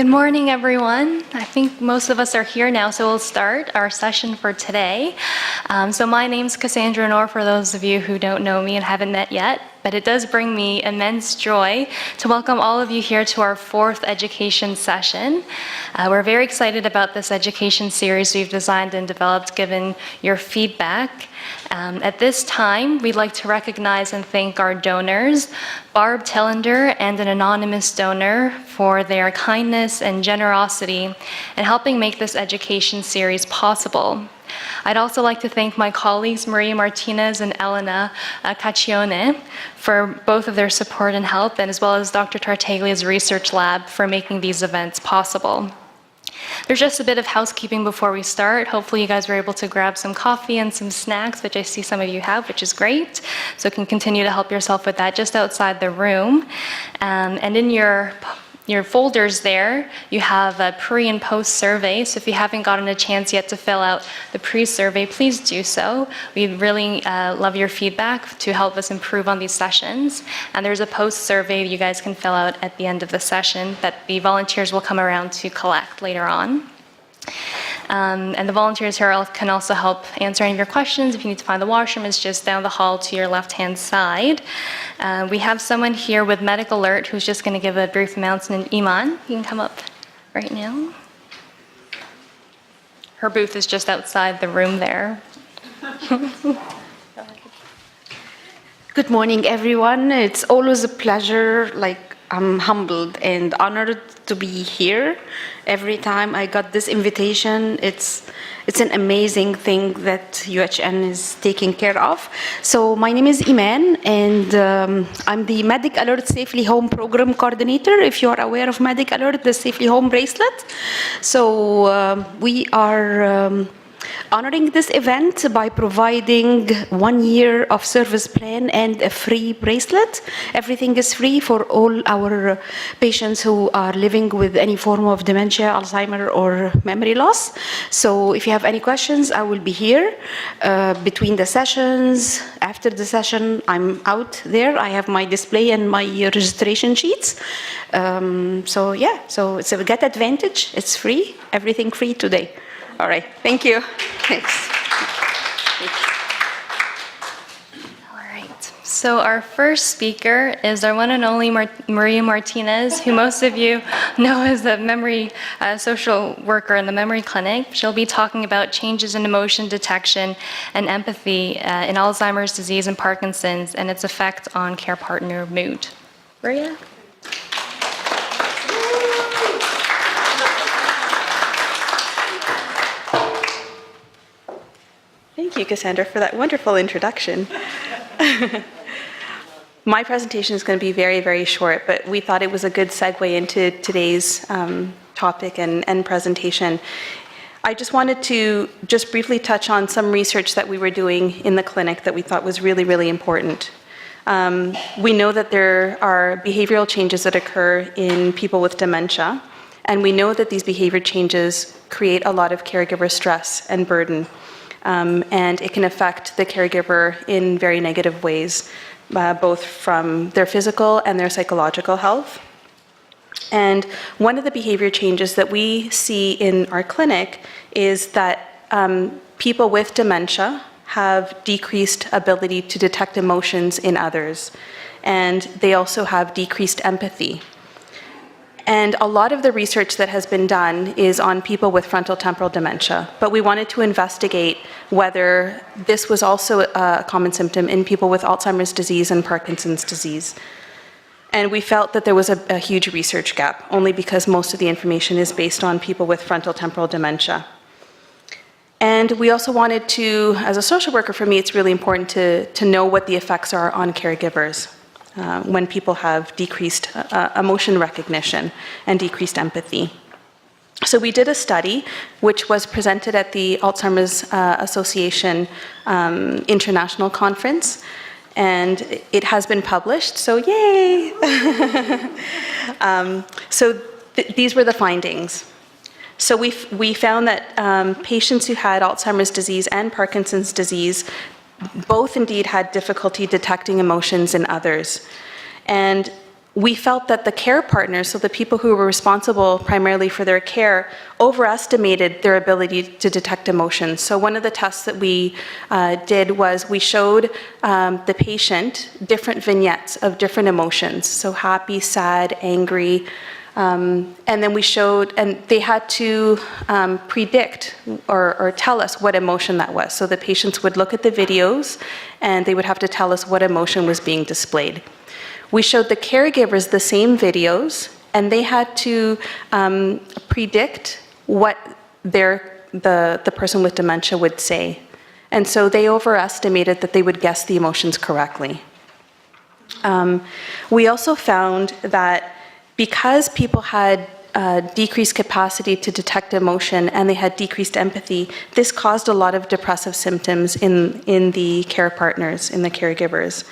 Good morning, everyone. I think most of us are here now, so we'll start our session for today. So my name's Cassandra Knorr, for those of you who don't know me and haven't met yet, but it does bring me immense joy to welcome all of you here to our fourth education session. We're very excited about this education series we've designed and developed given your feedback. At this time, we'd like to recognize and thank our donors, Barb Tellender and an anonymous donor, for their kindness and generosity in helping make this education series possible. I'd also like to thank my colleagues Maria Martinez and Elena Caccione for both of their support and help, and as well as Dr. Tartaglia's research lab for making these events possible. There's just a bit of housekeeping before we start. Hopefully you guys were able to grab some coffee and some snacks, which I see some of you have, which is great. So you can continue to help yourself with that just outside the room. And in your folders there, you have a pre and post survey. So if you haven't gotten a chance yet to fill out the pre-survey, please do so. We'd really love your feedback to help us improve on these sessions. And there's a post survey you guys can fill out at the end of the session that the volunteers will come around to collect later on. And the volunteers here can also help answer any of your questions. If you need to find the washroom, it's just down the hall to your left-hand side. We have someone here with Medical Alert who's just going to give a brief announcement. Iman, you can come up right now. Her booth is just outside the room there. Good morning, everyone. It's always a pleasure. I'm humbled and honored to be here. Every time I got this invitation, it's an amazing thing that UHN is taking care of. So my name is Iman, and I'm the Medic Alert Safely Home Program Coordinator. If you are aware of Medic Alert, the Safely Home bracelet. So we are honoring this event by providing 1 year of service plan and a free bracelet. Everything is free for all our patients who are living with any form of dementia, Alzheimer, or memory loss. So if you have any questions, I will be here between the sessions. After the session, I'm out there. I have my display and my registration sheets. So it's a get advantage. It's free, everything free today. All right, thank you. Thanks. All right, so our first speaker is our one and only Maria Martinez, who most of you know as the memory social worker in the memory clinic. She'll be talking about changes in emotion detection and empathy in Alzheimer's disease and Parkinson's and its effect on care partner mood. Maria? Thank you, Cassandra, for that wonderful introduction. My presentation is going to be very, very short, but we thought it was a good segue into today's topic and presentation. I just wanted to just briefly touch on some research that we were doing in the clinic that we thought was really, really important. We know that there are behavioral changes that occur in people with dementia, and we know that these behavior changes create a lot of caregiver stress and burden. And it can affect the caregiver in very negative ways, both from their physical and their psychological health. And one of the behavior changes that we see in our clinic is that people with dementia have decreased ability to detect emotions in others, and they also have decreased empathy. And a lot of the research that has been done is on people with frontotemporal dementia, but we wanted to investigate whether this was also a common symptom in people with Alzheimer's disease and Parkinson's disease. And we felt that there was a huge research gap, only because most of the information is based on people with frontotemporal dementia. And we also wanted to, as a social worker, for me, it's really important to know what the effects are on caregivers. When people have decreased emotion recognition and decreased empathy. So we did a study which was presented at the Alzheimer's Association International Conference, and it has been published, so yay! These were the findings. So we found that patients who had Alzheimer's disease and Parkinson's disease both indeed had difficulty detecting emotions in others. And we felt that the care partners, so the people who were responsible primarily for their care, overestimated their ability to detect emotions. So one of the tests that we did was we showed the patient different vignettes of different emotions, so happy, sad, angry, and then we showed, and they had to predict or tell us what emotion that was. So the patients would look at the videos and they would have to tell us what emotion was being displayed. We showed the caregivers the same videos, and they had to predict what the person with dementia would say. And so they overestimated that they would guess the emotions correctly. We also found that because people had decreased capacity to detect emotion and they had decreased empathy, this caused a lot of depressive symptoms in the care partners, in the caregivers.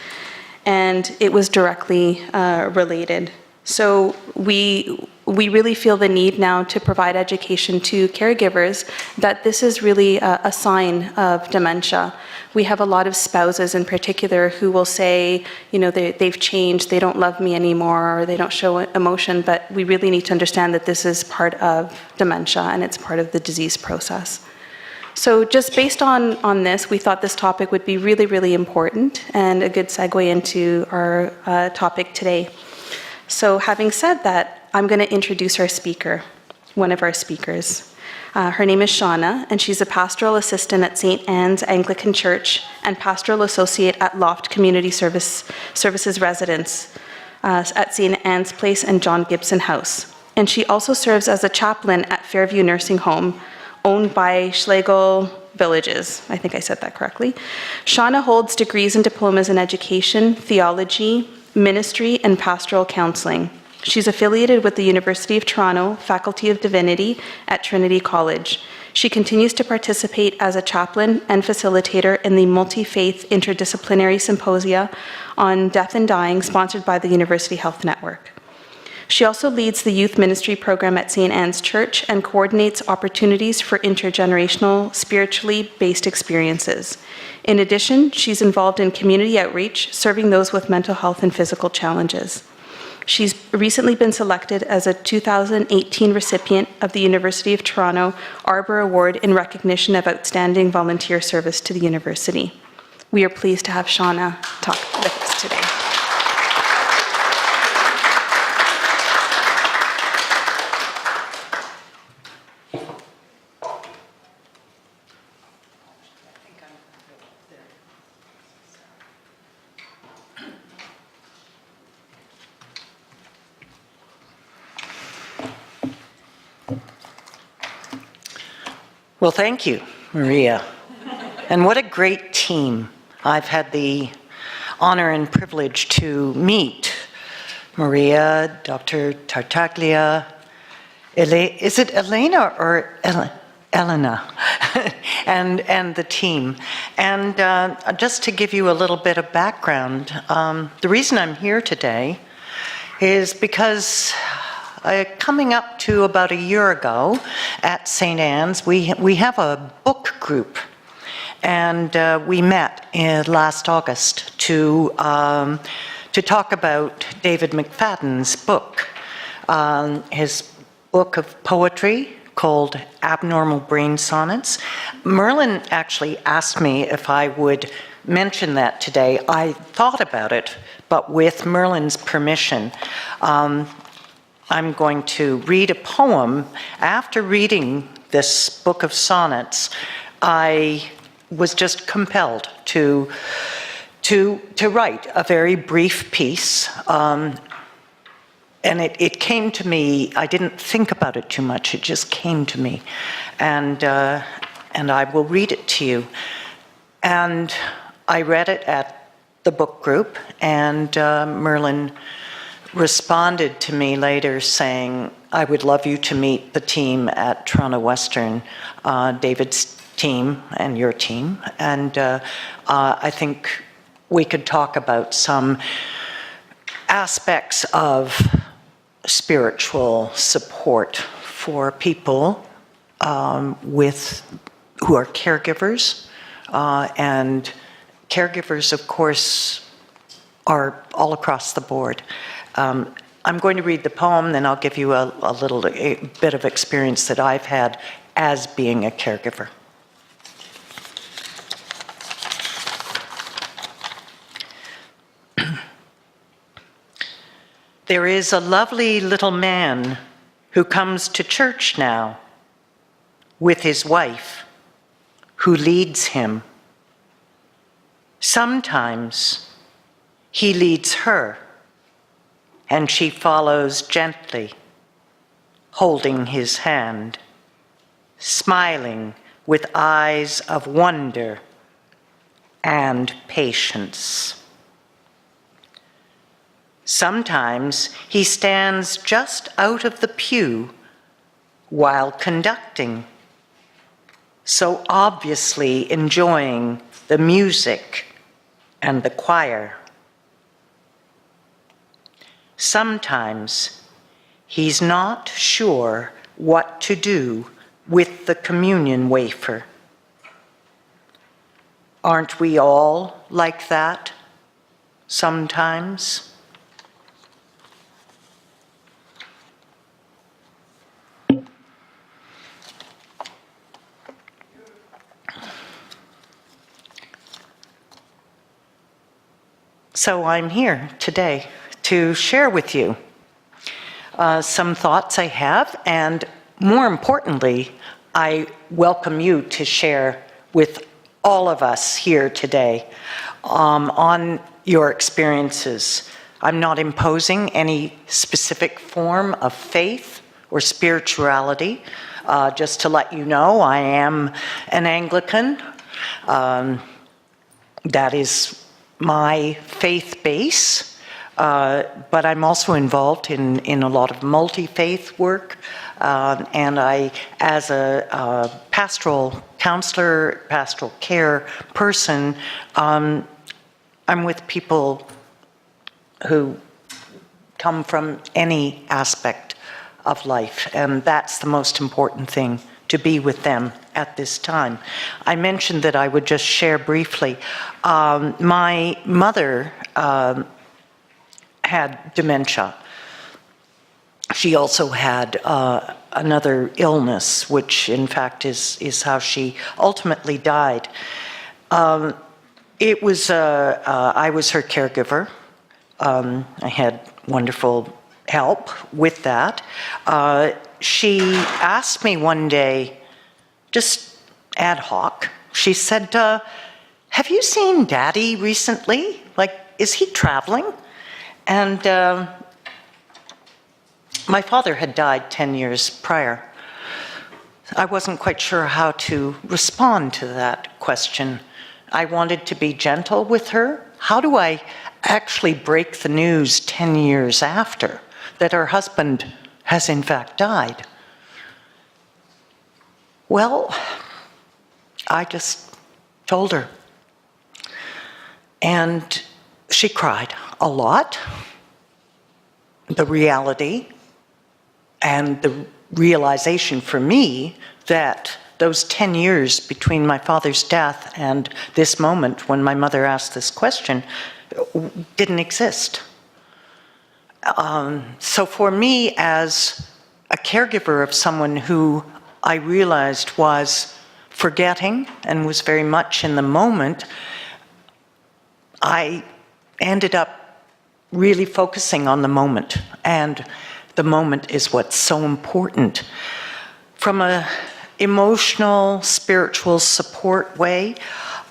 And it was directly related. So we really feel the need now to provide education to caregivers that this is really a sign of dementia. We have a lot of spouses in particular who will say, you know, they've changed, they don't love me anymore, or they don't show emotion, but we really need to understand that this is part of dementia and it's part of the disease process. So just based on this, we thought this topic would be really, really important and a good segue into our topic today. So having said that, I'm going to introduce our speaker, one of our speakers. Her name is Shauna, and she's a pastoral assistant at St. Anne's Anglican Church and pastoral associate at Loft Community Services Residence at St. Anne's Place and John Gibson House. And she also serves as a chaplain at Fairview Nursing Home, owned by Schlegel Villages. I think I said that correctly. Shauna holds degrees and diplomas in education, theology, ministry, and pastoral counseling. She's affiliated with the University of Toronto Faculty of Divinity at Trinity College. She continues to participate as a chaplain and facilitator in the Multi-Faith Interdisciplinary Symposia on Death and Dying, sponsored by the University Health Network. She also leads the youth ministry program at St. Anne's Church and coordinates opportunities for intergenerational, spiritually based experiences. In addition, she's involved in community outreach, serving those with mental health and physical challenges. She's recently been selected as a 2018 recipient of the University of Toronto Arbor Award in recognition of outstanding volunteer service to the university. We are pleased to have Shauna talk with us today. Well, thank you, Maria. And what a great team. I've had the honor and privilege to meet Maria, Dr. Tartaglia, is it Elena or Elena? and the team. And just to give you a little bit of background, the reason I'm here today is because coming up to about a year ago at St. Anne's, we have a book group, and we met last August to talk about David McFadden's book, his book of poetry called Abnormal Brain Sonnets. Merlin actually asked me if I would mention that today. I thought about it, but with Merlin's permission, I'm going to read a poem. After reading this book of sonnets, I was just compelled to write a very brief piece. And it came to me. I didn't think about it too much. It just came to me. And I will read it to you. And I read it at the book group, and Merlin responded to me later saying, I would love you to meet the team at Toronto Western, David's team and your team. And I think we could talk about some aspects of spiritual support for people who are caregivers. And caregivers, of course, are all across the board. I'm going to read the poem, then I'll give you a bit of experience that I've had as being a caregiver. There is a lovely little man who comes to church now with his wife, who leads him. Sometimes he leads her, and she follows gently, holding his hand, smiling with eyes of wonder and patience. Sometimes he stands just out of the pew while conducting, so obviously enjoying the music and the choir. Sometimes he's not sure what to do with the communion wafer. Aren't we all like that sometimes? So I'm here today to share with you some thoughts I have, and more importantly, I welcome you to share with all of us here today on your experiences. I'm not imposing any specific form of faith or spirituality. Just to let you know, I am an Anglican. That is my faith base, but I'm also involved in a lot of multi-faith work, and I, as a pastoral counselor, pastoral care person, I'm with people who come from any aspect of life, and that's the most important thing, to be with them at this time. I mentioned that I would just share briefly. My mother had dementia. She also had another illness, which in fact is how she ultimately died. I was her caregiver. I had wonderful help with that. She asked me one day, just ad hoc, she said, have you seen Daddy recently? Like, is he traveling? And my father had died 10 years prior. I wasn't quite sure how to respond to that question. I wanted to be gentle with her. How do I actually break the news 10 years after that her husband has in fact died? Well, I just told her. And she cried a lot. The reality and the realization for me that those 10 years between my father's death and this moment when my mother asked this question didn't exist. So for me, as a caregiver of someone who I realized was forgetting and was very much in the moment, I ended up really focusing on the moment, and the moment is what's so important. From an emotional, spiritual support way,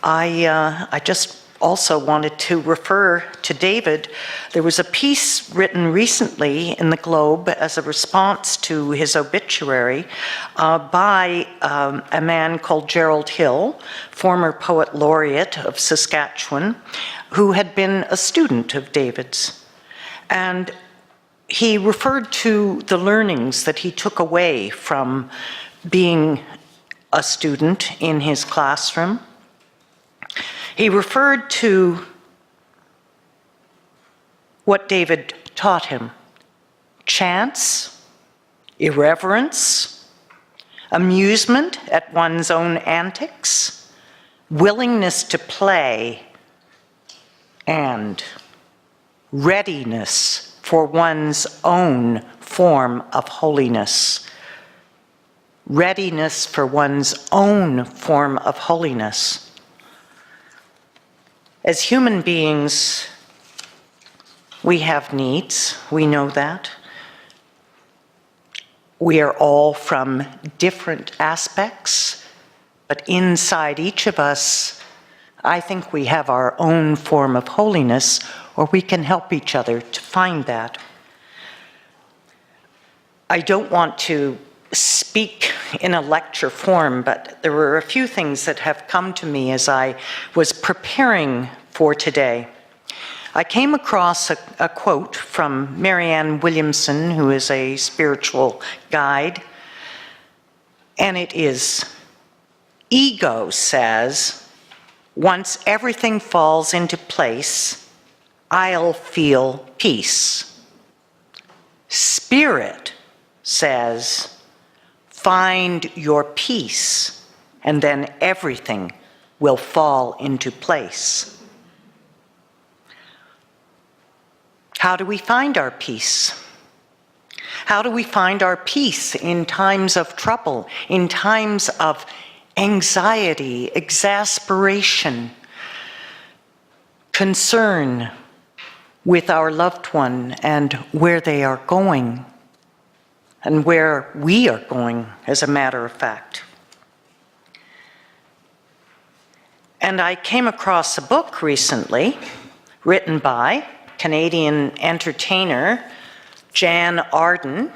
I just also wanted to refer to David. There was a piece written recently in the Globe as a response to his obituary by a man called Gerald Hill, former poet laureate of Saskatchewan, who had been a student of David's. And he referred to the learnings that he took away from being a student in his classroom. He referred to what David taught him: chance, irreverence, amusement at one's own antics, willingness to play, and readiness for one's own form of holiness. Readiness for one's own form of holiness. As human beings, we have needs, we know that. We are all from different aspects, but inside each of us, I think we have our own form of holiness, or we can help each other to find that. I don't want to speak in a lecture form, but there were a few things that have come to me as I was preparing for today. I came across a quote from Marianne Williamson, who is a spiritual guide, and it is, "Ego says, once everything falls into place, I'll feel peace. Spirit says, find your peace, and then everything will fall into place." How do we find our peace? How do we find our peace in times of trouble, in times of anxiety, exasperation, concern with our loved one and where they are going, and where we are going, as a matter of fact? And I came across a book recently written by Canadian entertainer Jan Arden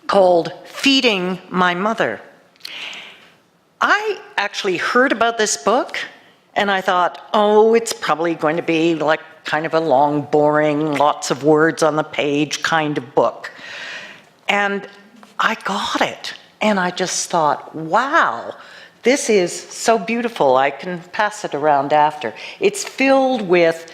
called Feeding My Mother. I actually heard about this book and I thought, oh, it's probably going to be like kind of a long, boring, lots of words on the page kind of book. And I got it and I just thought, wow, this is so beautiful. I can pass it around after. It's filled with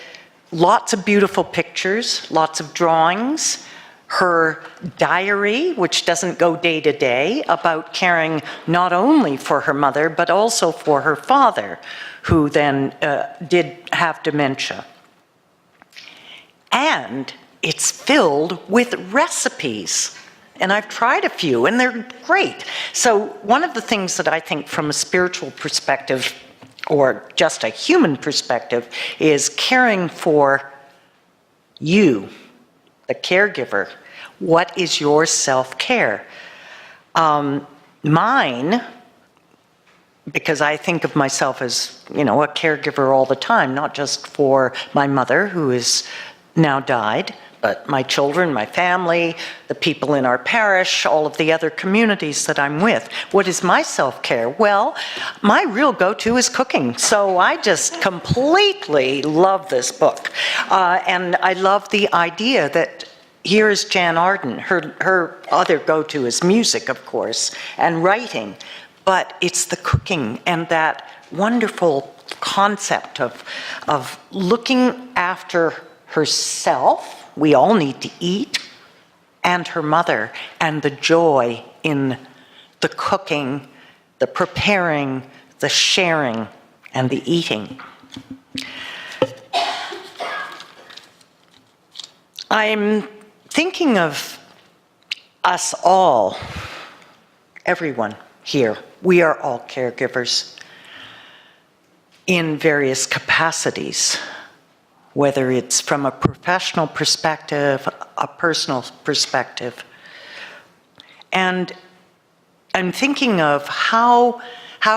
lots of beautiful pictures, lots of drawings, her diary, which doesn't go day to day, about caring not only for her mother, but also for her father, who then did have dementia. And it's filled with recipes. And I've tried a few, and they're great. So one of the things that I think from a spiritual perspective, or just a human perspective, is caring for you, the caregiver. What is your self-care? Mine, because I think of myself as, a caregiver all the time, not just for my mother, who is now died, but my children, my family, the people in our parish, all of the other communities that I'm with. What is my self-care? Well, my real go-to is cooking. So I just completely love this book. And I love the idea that here is Jan Arden. Her other go-to is music, of course, and writing. But it's the cooking and that wonderful concept of looking after herself. We all need to eat, and her mother, and the joy in the cooking, the preparing, the sharing, and the eating. I'm thinking of us all, everyone here. We are all caregivers in various capacities, whether it's from a professional perspective, a personal perspective. And I'm thinking of how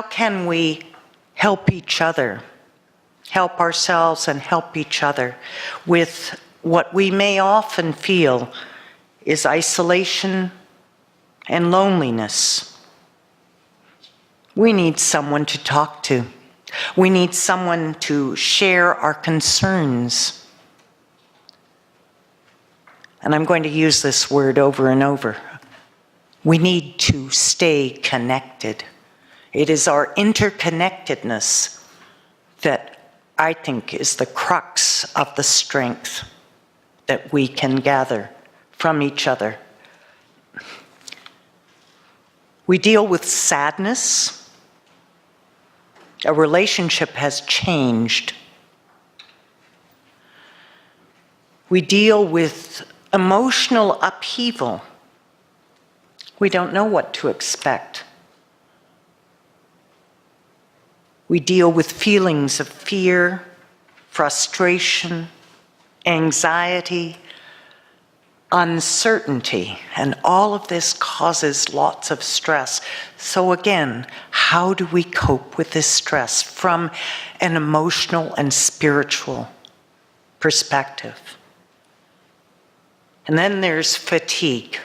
can we help each other, help ourselves and help each other with what we may often feel is isolation and loneliness. We need someone to talk to. We need someone to share our concerns. And I'm going to use this word over and over. We need to stay connected. It is our interconnectedness that I think is the crux of the strength that we can gather from each other. We deal with sadness. A relationship has changed. We deal with emotional upheaval. We don't know what to expect. We deal with feelings of fear, frustration, anxiety, uncertainty, and all of this causes lots of stress. So again, how do we cope with this stress from an emotional and spiritual perspective? And then there's fatigue.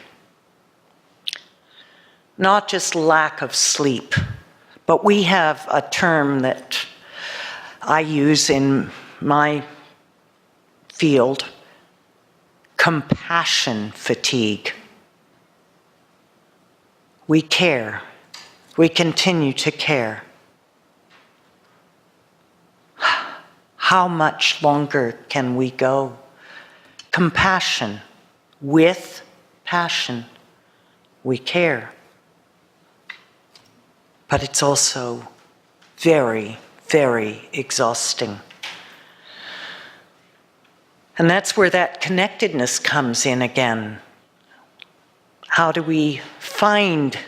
Not just lack of sleep, but we have a term that I use in my field, compassion fatigue. We care. We continue to care. How much longer can we go? Compassion with passion. We care. But it's also very, very exhausting. And that's where that connectedness comes in again. How do we find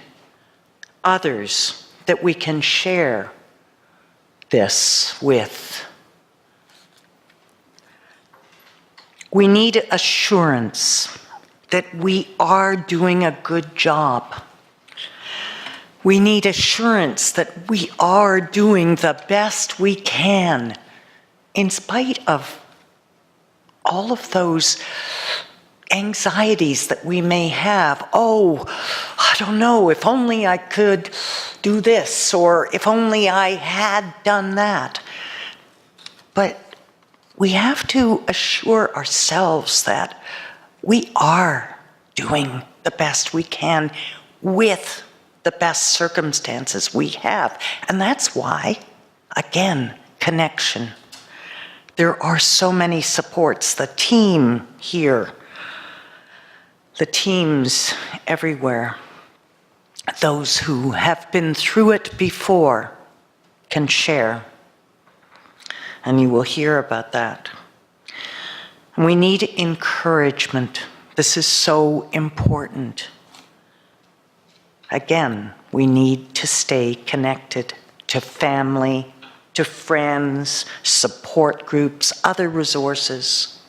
others that we can share this with? We need assurance that we are doing a good job. We need assurance that we are doing the best we can in spite of all of those anxieties that we may have. Oh, I don't know, if only I could do this, or if only I had done that. But we have to assure ourselves that we are doing the best we can with the best circumstances we have. And that's why, again, connection. There are so many supports. The team here, the teams everywhere, those who have been through it before can share. And you will hear about that. And we need encouragement. This is so important. Again, we need to stay connected to family, to friends, support groups, other resources.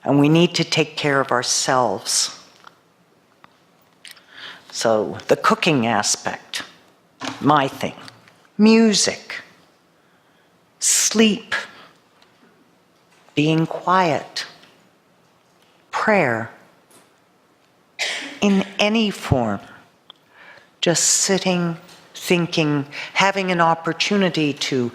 And we need to take care of ourselves. So the cooking aspect, my thing, music, sleep, being quiet, prayer, in any form, just sitting, thinking, having an opportunity to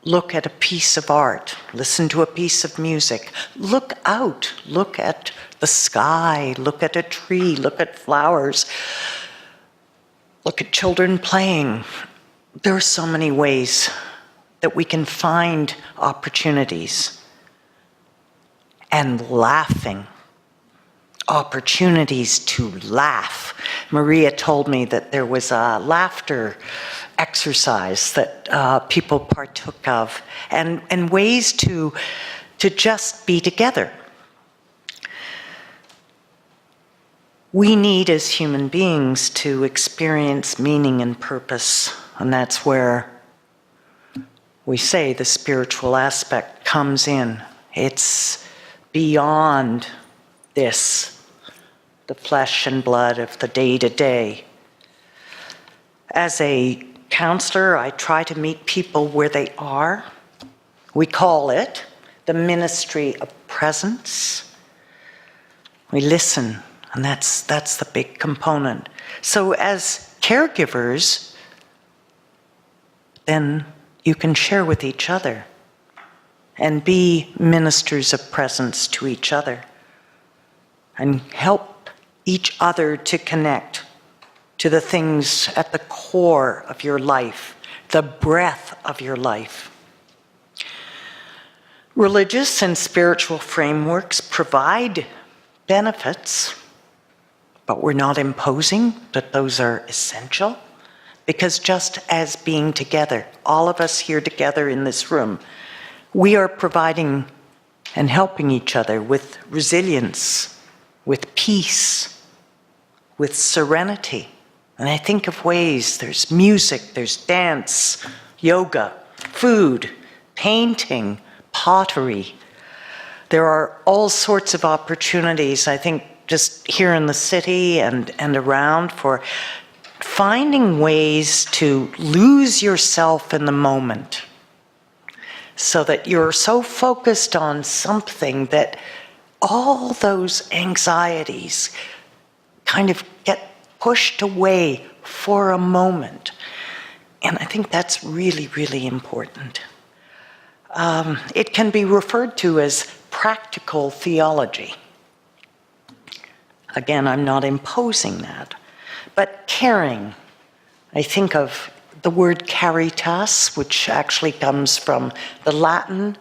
look at a piece of art, listen to a piece of music, look out, look at the sky, look at a tree, look at flowers, look at children playing. There are so many ways that we can find opportunities. And laughing. Opportunities to laugh. Maria told me that there was a laughter exercise that people partook of, and ways to just be together. We need, as human beings, to experience meaning and purpose, and that's where we say the spiritual aspect comes in. It's beyond this, the flesh and blood of the day-to-day. As a counselor, I try to meet people where they are. We call it the ministry of presence. We listen, and that's the big component. So as caregivers, then you can share with each other and be ministers of presence to each other and help each other to connect to the things at the core of your life, the breath of your life. Religious and spiritual frameworks provide benefits, but we're not imposing that those are essential, because just as being together, all of us here together in this room, we are providing and helping each other with resilience, with peace, with serenity. And I think of ways, there's music, there's dance, yoga, food, painting, pottery. There are all sorts of opportunities, I think, just here in the city and around, for finding ways to lose yourself in the moment so that you're so focused on something that all those anxieties kind of get pushed away for a moment. And I think that's really, really important. It can be referred to as practical theology. Again, I'm not imposing that. But caring, I think of the word caritas, which actually comes from the Latin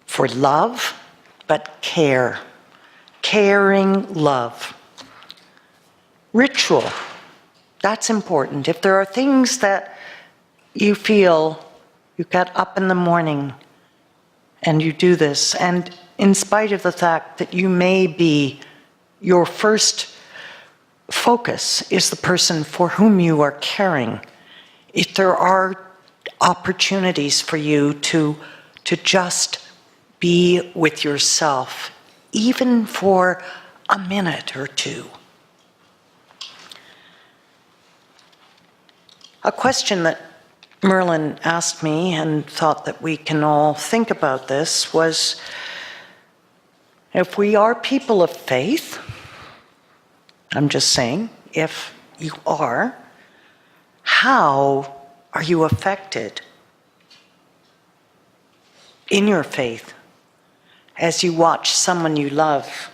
for love, but care. Caring love. Ritual, that's important. If there are things that you feel you get up in the morning and you do this, and in spite of the fact that you may be, your first focus is the person for whom you are caring, if there are opportunities for you to just be with yourself, even for a minute or two. A question that Merlin asked me and thought that we can all think about this was, if we are people of faith, I'm just saying, if you are, how are you affected in your faith as you watch someone you love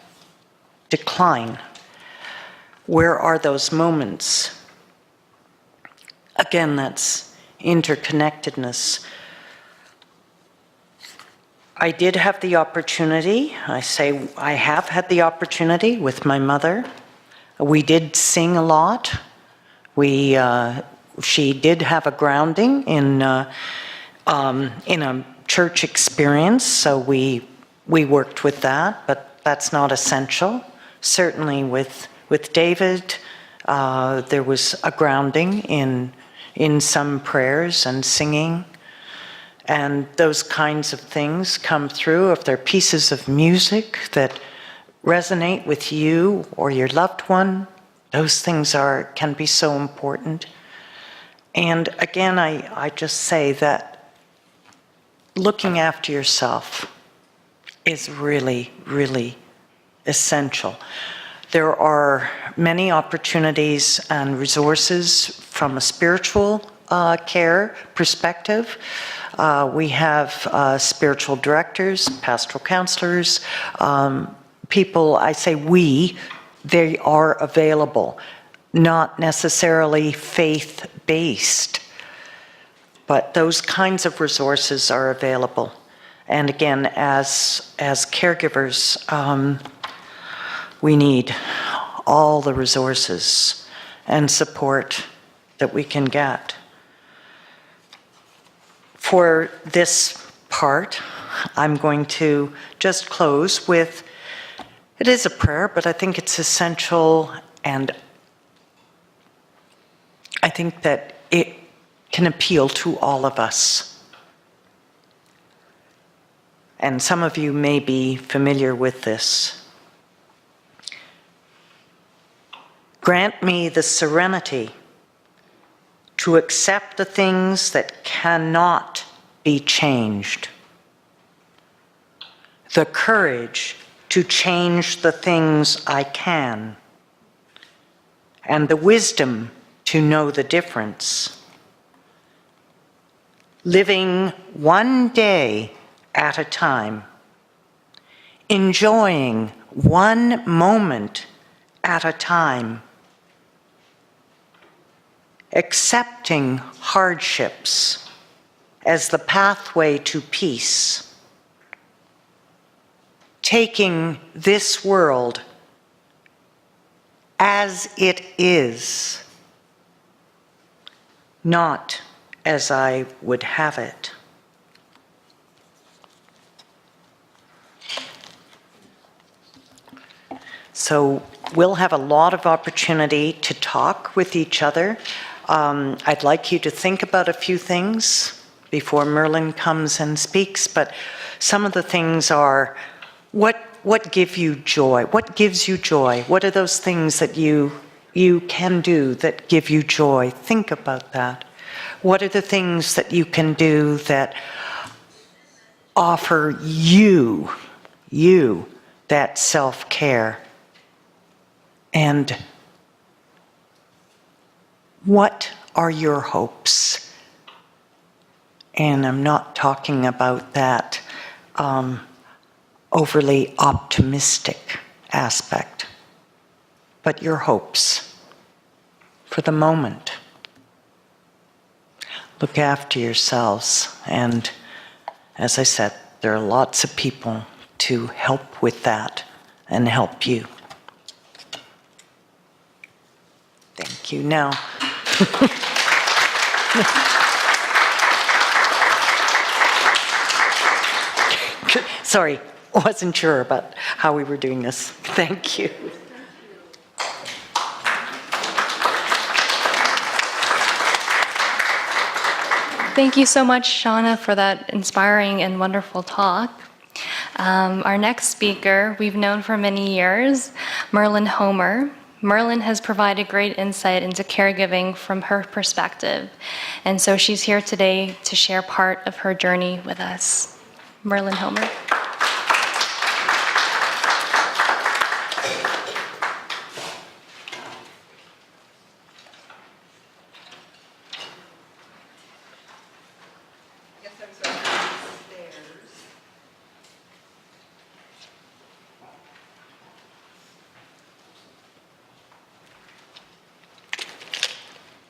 decline? Where are those moments? Again, that's interconnectedness. I did have the opportunity, I have had the opportunity with my mother. We did sing a lot. She did have a grounding in a church experience, so we worked with that, but that's not essential. Certainly with David, there was a grounding in some prayers and singing, and those kinds of things come through. If they're pieces of music that resonate with you or your loved one, those things can be so important. And again, I just say that looking after yourself is really, really essential. There are many opportunities and resources from a spiritual care perspective. We have spiritual directors, pastoral counselors, people, I say we, they are available, not necessarily faith-based, but those kinds of resources are available. And again, as caregivers, we need all the resources and support that we can get. For this part, I'm going to just close with, it is a prayer, but I think it's essential, and I think that it can appeal to all of us. And some of you may be familiar with this. Grant me the serenity to accept the things that cannot be changed, the courage to change the things I can, and the wisdom to know the difference. Living one day at a time, enjoying one moment at a time, accepting hardships as the pathway to peace, taking this world as it is, not as I would have it. So we'll have a lot of opportunity to talk with each other. I'd like you to think about a few things before Merlin comes and speaks, but some of the things are, what give you joy? What gives you joy? What are those things that you can do that give you joy? Think about that. What are the things that you can do that offer you that self-care? And what are your hopes? And I'm not talking about that overly optimistic aspect, but your hopes for the moment. Look after yourselves, and as I said, there are lots of people to help with that and help you. Thank you. Now, sorry, wasn't sure about how we were doing this. Thank you. Thank you so much, Shauna, for that inspiring and wonderful talk. Our next speaker, we've known for many years, Merlin Homer. Merlin has provided great insight into caregiving from her perspective, and so she's here today to share part of her journey with us. Merlin Homer.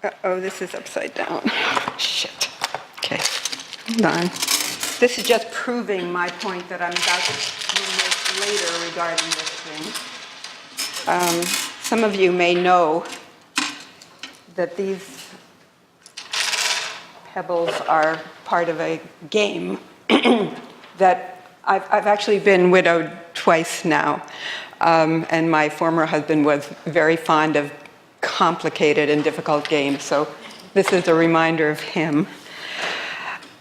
Uh-oh, this is upside down. Shit. Okay, hold on. This is just proving my point that I'm about to make later regarding this thing. Some of you may know that these pebbles are part of a game that I've actually been widowed twice now, and my former husband was very fond of complicated and difficult games, so this is a reminder of him.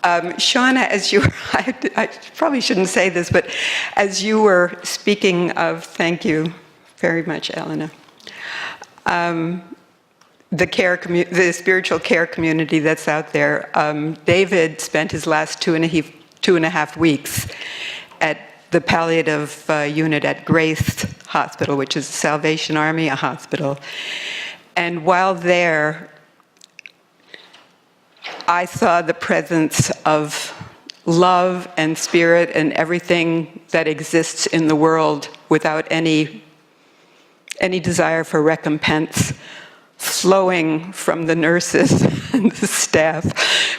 Shauna, as you, I probably shouldn't say this, but as you were speaking of, thank you very much, Elena, the spiritual care community that's out there, David spent his last two and a half weeks at the palliative unit at Grace Hospital, which is a Salvation Army hospital. And while there, I saw the presence of love and spirit and everything that exists in the world without any desire for recompense flowing from the nurses and the staff.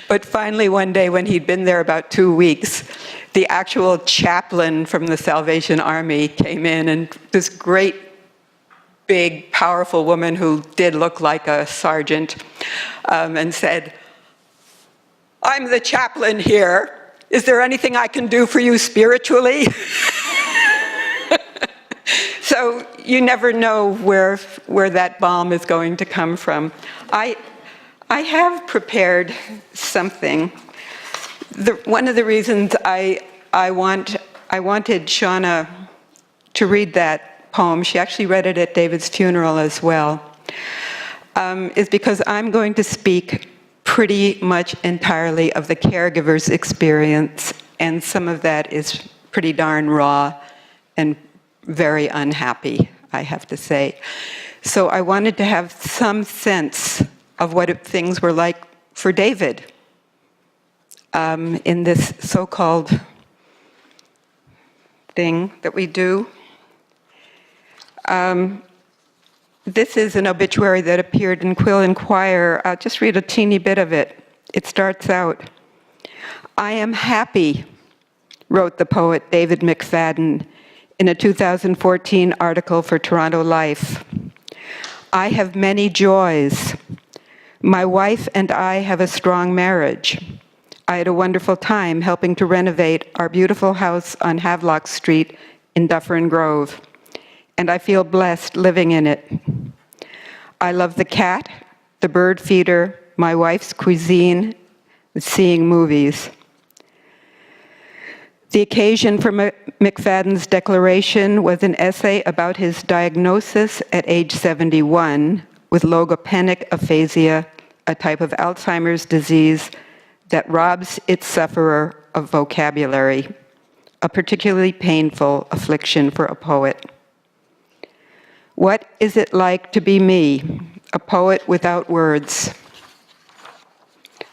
But finally one day when he'd been there about 2 weeks, the actual chaplain from the Salvation Army came in, and this great big, powerful woman who did look like a sergeant, and said, "I'm the chaplain here. Is there anything I can do for you spiritually?" So you never know where that balm is going to come from. I have prepared something. One of the reasons I wanted Shauna to read that poem, she actually read it at David's funeral as well, is because I'm going to speak pretty much entirely of the caregiver's experience, and some of that is pretty darn raw and very unhappy, I have to say. So I wanted to have some sense of what things were like for David in this so-called thing that we do. This is an obituary that appeared in Quill and Choir. I'll just read a teeny bit of it. It starts out, "I am happy," wrote the poet David McFadden in a 2014 article for Toronto Life. "I have many joys. My wife and I have a strong marriage. I had a wonderful time helping to renovate our beautiful house on Havelock Street in Dufferin Grove. and I feel blessed living in it. I love the cat, the bird feeder, my wife's cuisine, seeing movies. The occasion for McFadden's declaration was an essay about his diagnosis at age 71 with logopenic aphasia, a type of Alzheimer's disease that robs its sufferer of vocabulary, a particularly painful affliction for a poet. What is it like to be me, a poet without words?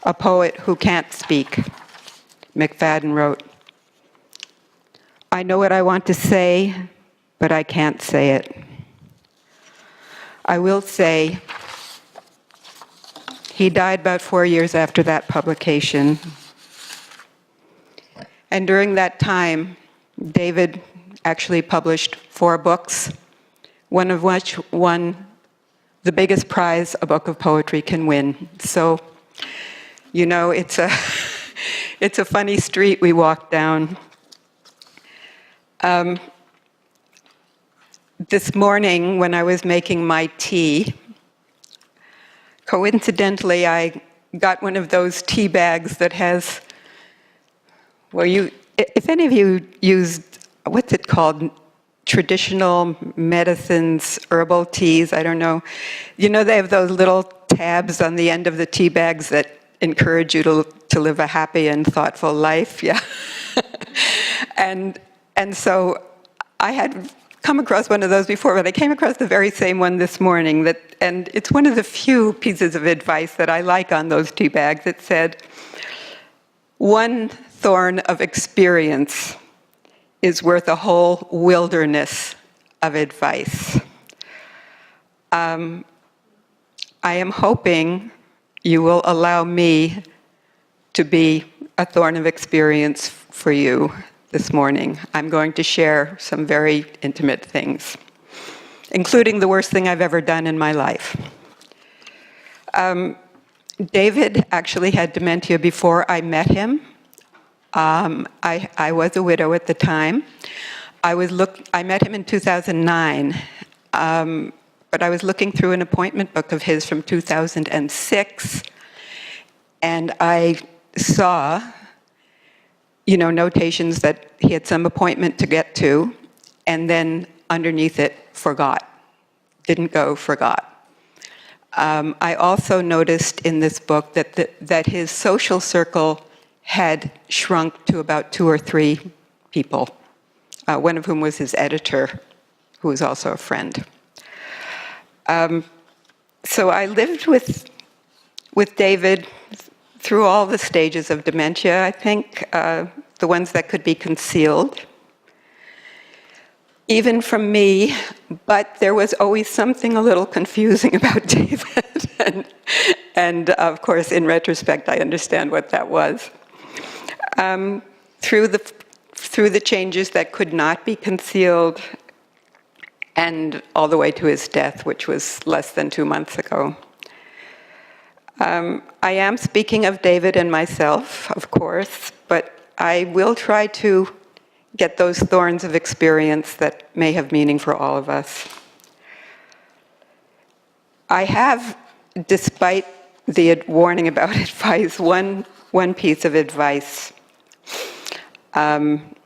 A poet who can't speak, McFadden wrote. I know what I want to say, but I can't say it. I will say, he died about 4 years after that publication. And during that time, David actually published 4 books, one of which won the biggest prize a book of poetry can win. So, you know, it's a funny street we walk down. This morning, when I was making my tea, coincidentally, I got one of those tea bags that has, well, if any of you used, what's it called? Traditional medicines, herbal teas, I don't know. You know, they have those little tabs on the end of the tea bags that encourage you to live a happy and thoughtful life, yeah. And so I had come across one of those before, but I came across the very same one this morning. And it's one of the few pieces of advice that I like on those tea bags. It said, "One thorn of experience is worth a whole wilderness of advice." I am hoping you will allow me to be a thorn of experience for you this morning. I'm going to share some very intimate things, including the worst thing I've ever done in my life. David actually had dementia before I met him. I was a widow at the time. I met him in 2009, but I was looking through an appointment book of his from 2006, and I saw, notations that he had some appointment to get to, and then underneath it, forgot. Didn't go, forgot. I also noticed in this book that his social circle had shrunk to about 2 or 3 people, one of whom was his editor, who was also a friend. So I lived with David through all the stages of dementia, I think, the ones that could be concealed, even from me, but there was always something a little confusing about David. and of course, in retrospect, I understand what that was. Through the changes that could not be concealed, and all the way to his death, which was less than 2 months ago. I am speaking of David and myself, of course, but I will try to get those thorns of experience that may have meaning for all of us. I have, despite the warning about advice, one piece of advice. I'm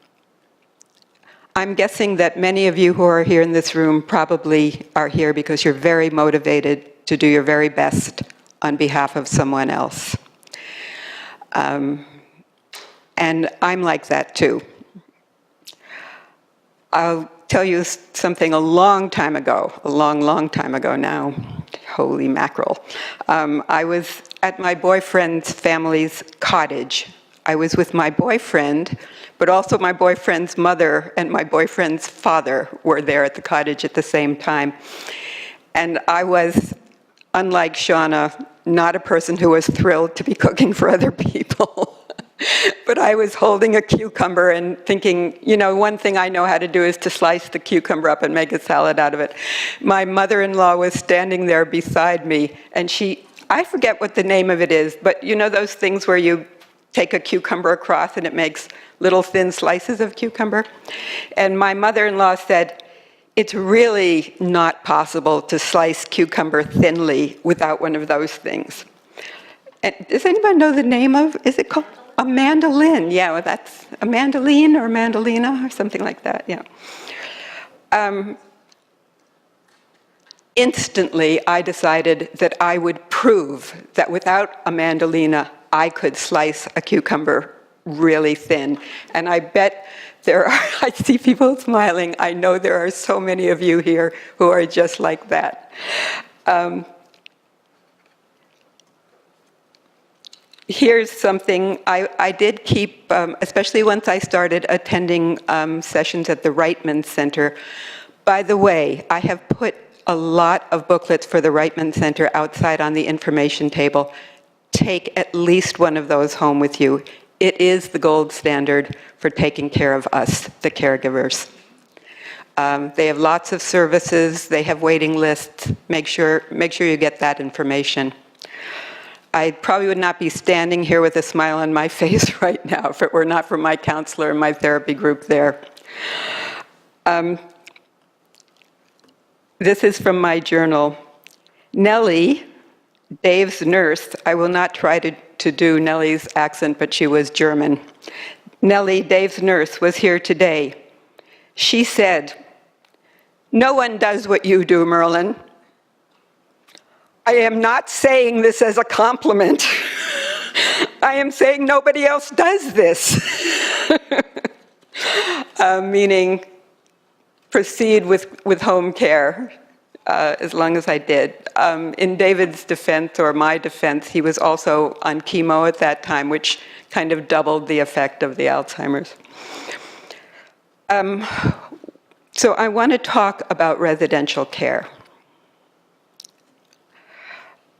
guessing that many of you who are here in this room probably are here because you're very motivated to do your very best on behalf of someone else. And I'm like that too. I'll tell you something a long time ago, a long time ago now. Holy mackerel. I was at my boyfriend's family's cottage. I was with my boyfriend, but also my boyfriend's mother and my boyfriend's father were there at the cottage at the same time. And I was, unlike Shauna, not a person who was thrilled to be cooking for other people. But I was holding a cucumber and thinking, one thing I know how to do is to slice the cucumber up and make a salad out of it. My mother-in-law was standing there beside me, and I forget what the name of it is, but those things where you take a cucumber across and it makes little thin slices of cucumber? And my mother-in-law said, it's really not possible to slice cucumber thinly without one of those things. And does anybody know the name of, is it called? A mandolin. Yeah, well, that's a mandoline or mandolina or something like that, yeah. Instantly, I decided that I would prove that without a mandolina, I could slice a cucumber really thin. And I bet there are, I see people smiling. I know there are so many of you here who are just like that. Here's something I did keep, especially once I started attending sessions at the Reitman Center. By the way, I have put a lot of booklets for the Reitman Center outside on the information table. Take at least one of those home with you. It is the gold standard for taking care of us, the caregivers. They have lots of services. They have waiting lists. Make sure you get that information. I probably would not be standing here with a smile on my face right now if it were not for my counselor and my therapy group there. This is from my journal. Nellie, Dave's nurse, I will not try to do Nellie's accent, but she was German. Nellie, Dave's nurse, was here today. She said, "No one does what you do, Merlin." I am not saying this as a compliment. I am saying nobody else does this. Meaning, proceed with home care as long as I did. In David's defense, or my defense, he was also on chemo at that time, which kind of doubled the effect of the Alzheimer's. So I want to talk about residential care.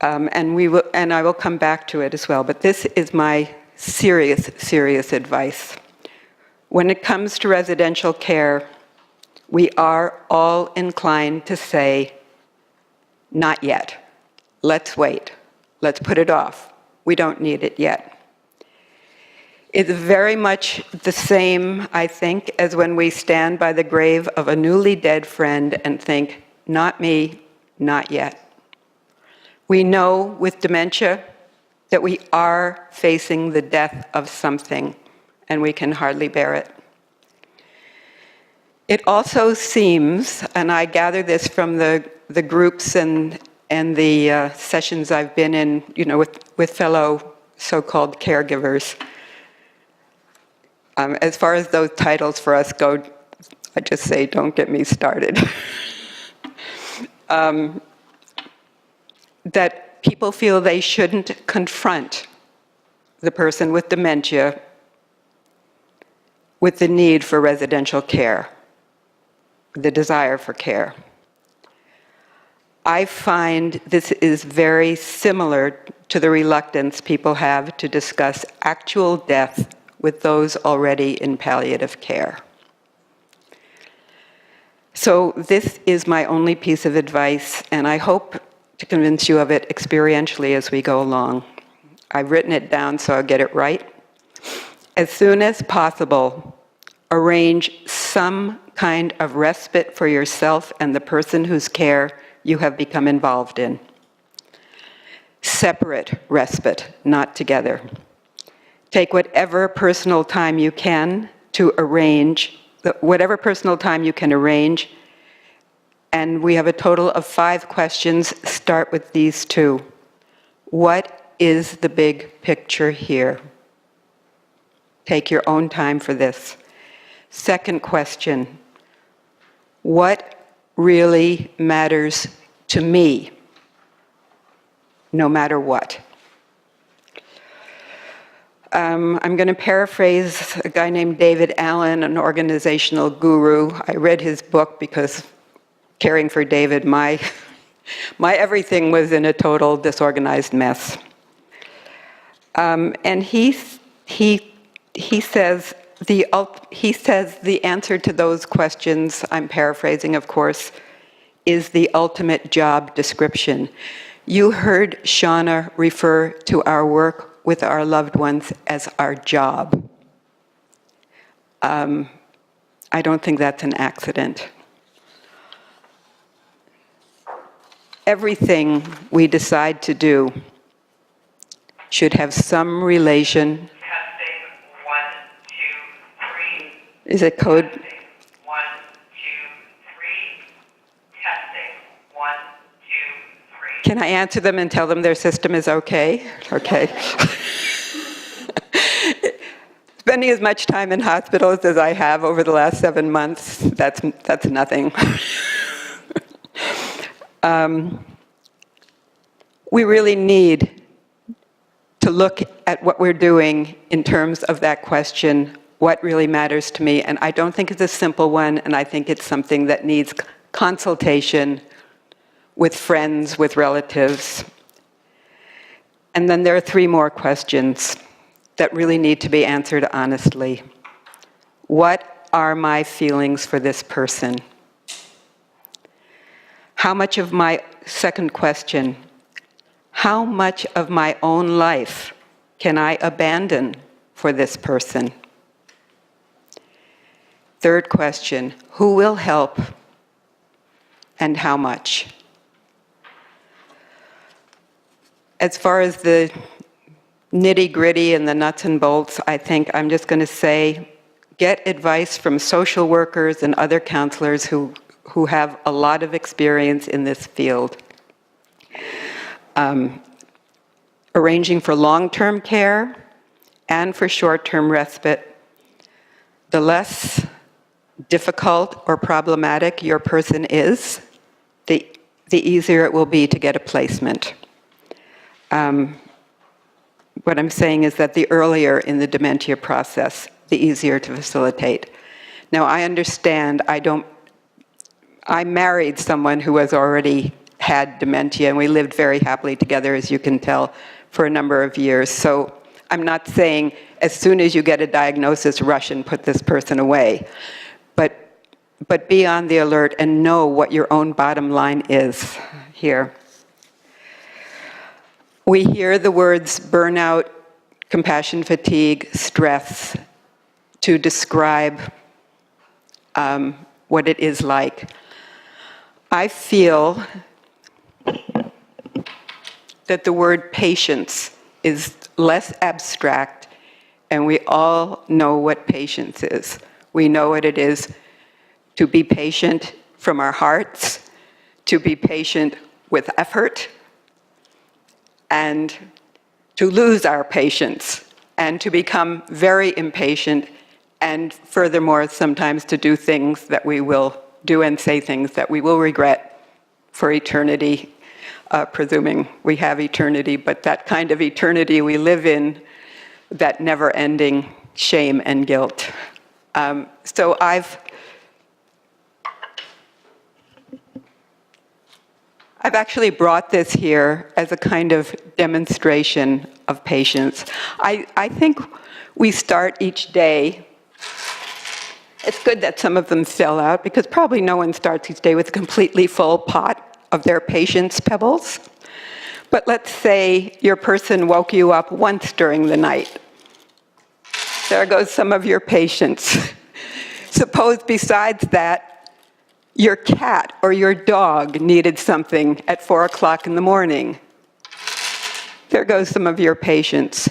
And I will come back to it as well, but this is my serious advice. When it comes to residential care, we are all inclined to say, not yet. Let's wait. Let's put it off. We don't need it yet. It's very much the same, I think, as when we stand by the grave of a newly dead friend and think, not me, not yet. We know with dementia that we are facing the death of something, and we can hardly bear it. It also seems, and I gather this from the groups and the sessions I've been in, with fellow so-called caregivers. As far as those titles for us go, I just say, don't get me started. That people feel they shouldn't confront the person with dementia with the need for residential care, the desire for care. I find this is very similar to the reluctance people have to discuss actual death with those already in palliative care. So this is my only piece of advice, and I hope to convince you of it experientially as we go along. I've written it down so I'll get it right. As soon as possible, arrange some kind of respite for yourself and the person whose care you have become involved in. Separate respite, not together. Take whatever personal time you can to arrange, whatever personal time you can arrange. And we have a total of 5 questions. Start with these 2. What is the big picture here? Take your own time for this. Second question, what really matters to me, no matter what? I'm going to paraphrase a guy named David Allen, an organizational guru. I read his book because caring for David, my everything was in a total disorganized mess. And he says the answer to those questions, I'm paraphrasing of course, is the ultimate job description. You heard Shauna refer to our work with our loved ones as our job. I don't think that's an accident. everything we decide to do should have some relation. Testing, 1, 2, 3. Is it code? Testing, 1, 2, 3. Testing, 1, 2, 3. Can I answer them and tell them their system is okay? Okay. Spending as much time in hospitals as I have over the last 7 months, that's nothing. We really need to look at what we're doing in terms of that question, what really matters to me? And I don't think it's a simple one, and I think it's something that needs consultation with friends, with relatives. And then there are 3 more questions that really need to be answered honestly. What are my feelings for this person? How much of my, second question, how much of my own life can I abandon for this person? Third question, who will help and how much? As far as the nitty-gritty and the nuts and bolts, I think I'm just going to say, get advice from social workers and other counselors who have a lot of experience in this field. Arranging for long-term care and for short-term respite. The less difficult or problematic your person is, the easier it will be to get a placement. What I'm saying is that the earlier in the dementia process, the easier to facilitate. Now, I understand I married someone who has already had dementia, and we lived very happily together, as you can tell, for a number of years. So I'm not saying as soon as you get a diagnosis, rush and put this person away. But be on the alert and know what your own bottom line is here. We hear the words burnout, compassion fatigue, stress to describe what it is like. I feel that the word patience is less abstract, and we all know what patience is. We know what it is to be patient from our hearts, to be patient with effort, and to lose our patience, and to become very impatient, and furthermore, sometimes to do things that we will do and say things that we will regret for eternity, presuming we have eternity, but that kind of eternity we live in, that never-ending shame and guilt. So I've actually brought this here as a kind of demonstration of patience. I think we start each day. It's good that some of them fill out, because probably no one starts each day with a completely full pot of their patience pebbles. But let's say your person woke you up once during the night. There goes some of your patience. Suppose besides that, your cat or your dog needed something at 4 o'clock in the morning. There goes some of your patience.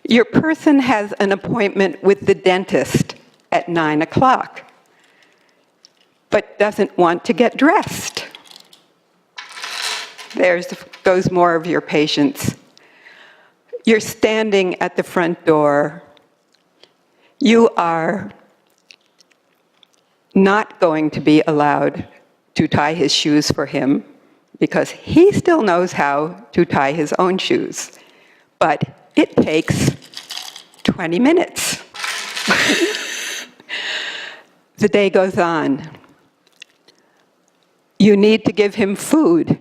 Your person has an appointment with the dentist at 9 o'clock, but doesn't want to get dressed. There goes more of your patience. You're standing at the front door. You are not going to be allowed to tie his shoes for him, because he still knows how to tie his own shoes. But it takes 20 minutes. The day goes on. You need to give him food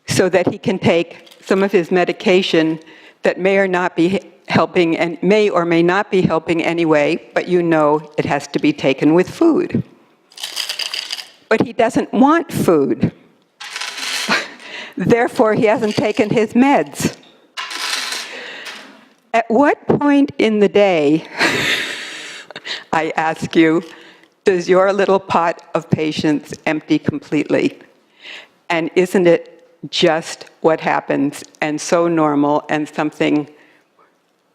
so that he can take some of his medication that may or not be helping, and may or may not be helping anyway, but you know it has to be taken with food. But he doesn't want food. Therefore, he hasn't taken his meds. At what point in the day, I ask you, does your little pot of patience empty completely? And isn't it just what happens and so normal and something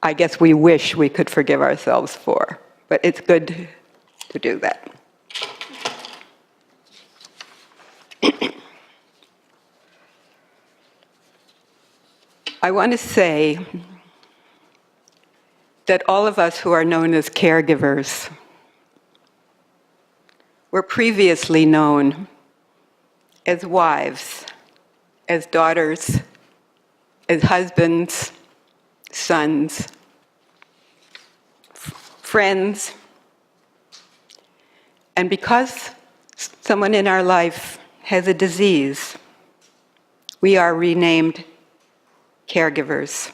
I guess we wish we could forgive ourselves for. But it's good to do that. I want to say that all of us who are known as caregivers were previously known as wives, as daughters, as husbands, sons, friends. And because someone in our life has a disease, we are renamed caregivers.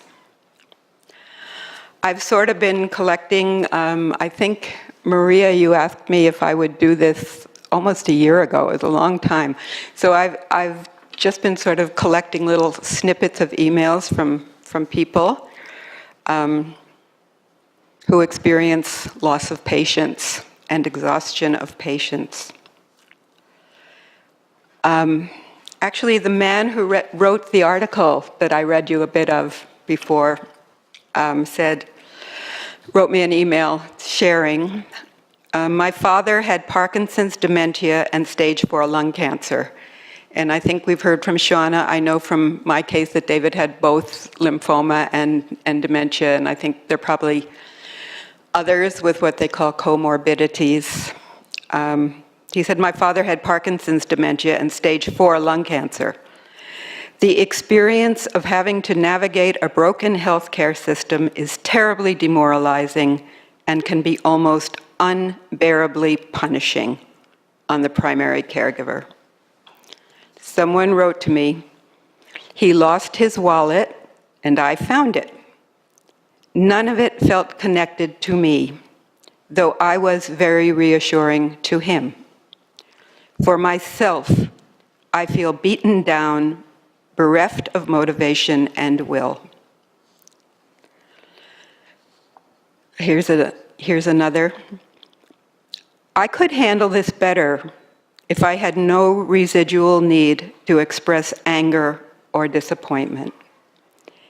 I've sort of been collecting, I think, Maria, you asked me if I would do this almost a year ago. It was a long time. So I've just been sort of collecting little snippets of emails from people who experience loss of patience and exhaustion of patience. Actually, the man who wrote the article that I read you a bit of before wrote me an email sharing, my father had Parkinson's, dementia, and stage 4 lung cancer. And I think we've heard from Shauna. I know from my case that David had both lymphoma and dementia, and I think there are probably others with what they call comorbidities. He said, my father had Parkinson's, dementia, and stage 4 lung cancer. The experience of having to navigate a broken healthcare system is terribly demoralizing and can be almost unbearably punishing on the primary caregiver. Someone wrote to me, he lost his wallet and I found it. None of it felt connected to me, though I was very reassuring to him. For myself, I feel beaten down, bereft of motivation and will. Here's another. I could handle this better if I had no residual need to express anger or disappointment.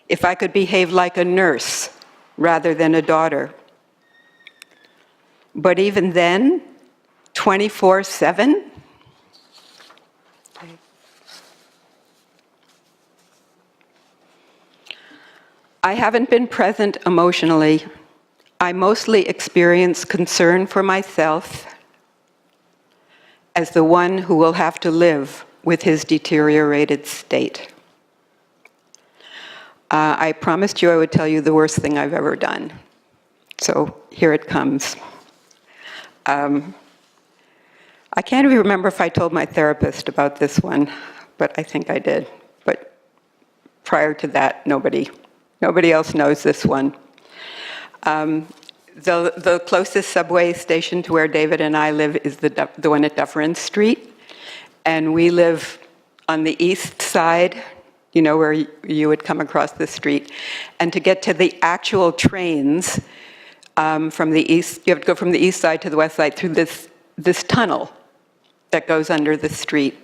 If I could behave like a nurse rather than a daughter. But even then, 24/7, I haven't been present emotionally. I mostly experience concern for myself as the one who will have to live with his deteriorated state. I promised you I would tell you the worst thing I've ever done. So here it comes. I can't even remember if I told my therapist about this one, but I think I did. But prior to that, nobody else knows this one. The closest subway station to where David and I live is the one at Dufferin Street. And we live on the east side, you know, where you would come across the street. And to get to the actual trains from the east, you have to go from the east side to the west side through this tunnel that goes under the street.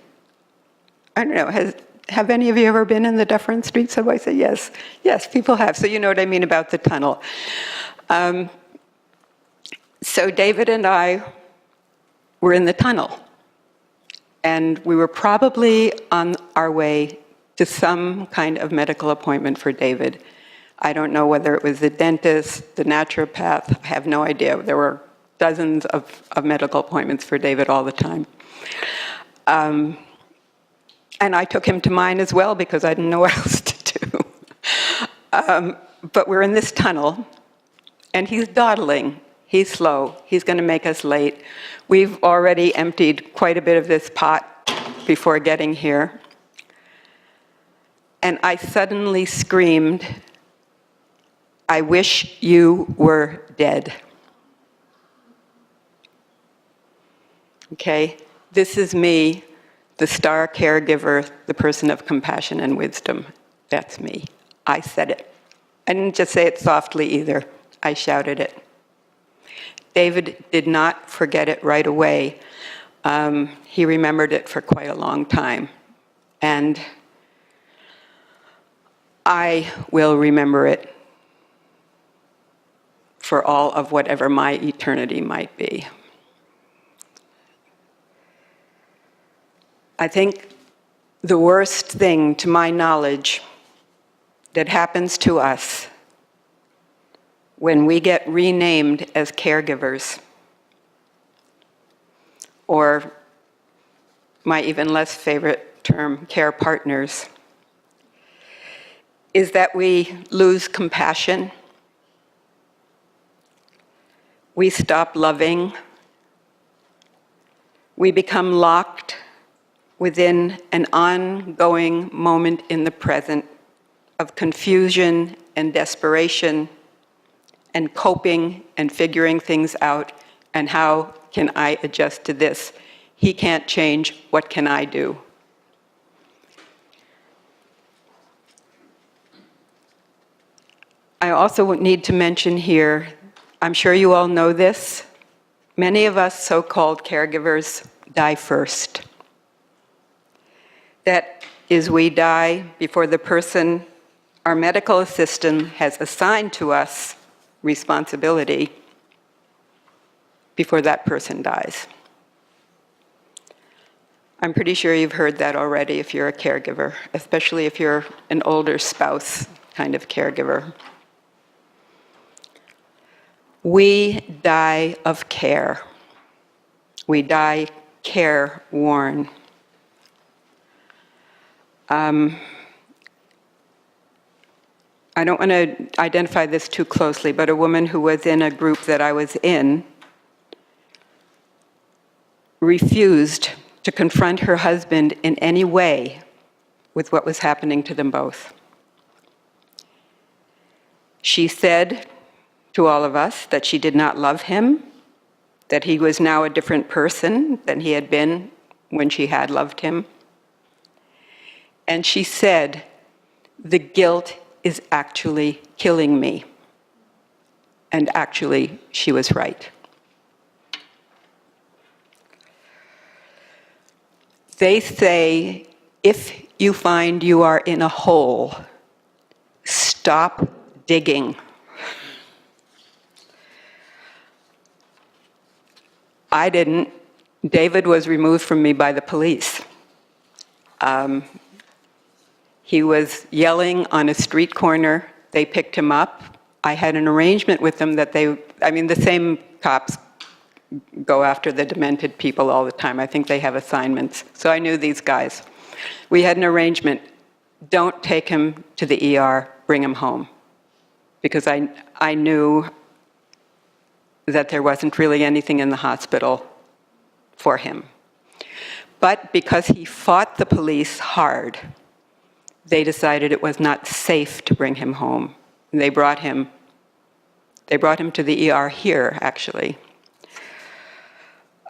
I don't know, have any of you ever been in the Dufferin Street subway? Say yes. Yes, people have. So you know what I mean about the tunnel. So David and I were in the tunnel. And we were probably on our way to some kind of medical appointment for David. I don't know whether it was the dentist, the naturopath, I have no idea. There were dozens of medical appointments for David all the time. And I took him to mine as well because I didn't know what else to do. But we're in this tunnel, and he's dawdling. He's slow. He's going to make us late. We've already emptied quite a bit of this pot before getting here. And I suddenly screamed, I wish you were dead. Okay? This is me, the star caregiver, the person of compassion and wisdom. That's me. I said it. I didn't just say it softly either. I shouted it. David did not forget it right away. He remembered it for quite a long time. And I will remember it for all of whatever my eternity might be. I think the worst thing, to my knowledge, that happens to us when we get renamed as caregivers, or my even less favorite term, care partners, is that we lose compassion. We stop loving. We become locked within an ongoing moment in the present of confusion and desperation and coping and figuring things out, and how can I adjust to this? He can't change, what can I do? I also need to mention here, I'm sure you all know this, many of us so-called caregivers die first. That is, we die before the person our medical assistant has assigned to us responsibility, before that person dies. I'm pretty sure you've heard that already if you're a caregiver, especially if you're an older spouse kind of caregiver. We die of care. We die care-worn. I don't want to identify this too closely, but a woman who was in a group that I was in refused to confront her husband in any way with what was happening to them both. She said to all of us that she did not love him, that he was now a different person than he had been when she had loved him. And she said, "The guilt is actually killing me." And actually, she was right. They say, if you find you are in a hole, stop digging. I didn't. David was removed from me by the police. He was yelling on a street corner. They picked him up. I had an arrangement with them that the same cops go after the demented people all the time. I think they have assignments. So I knew these guys. We had an arrangement. Don't take him to the ER, bring him home. Because I knew that there wasn't really anything in the hospital for him. But because he fought the police hard, they decided it was not safe to bring him home. And they brought him to the ER here, actually.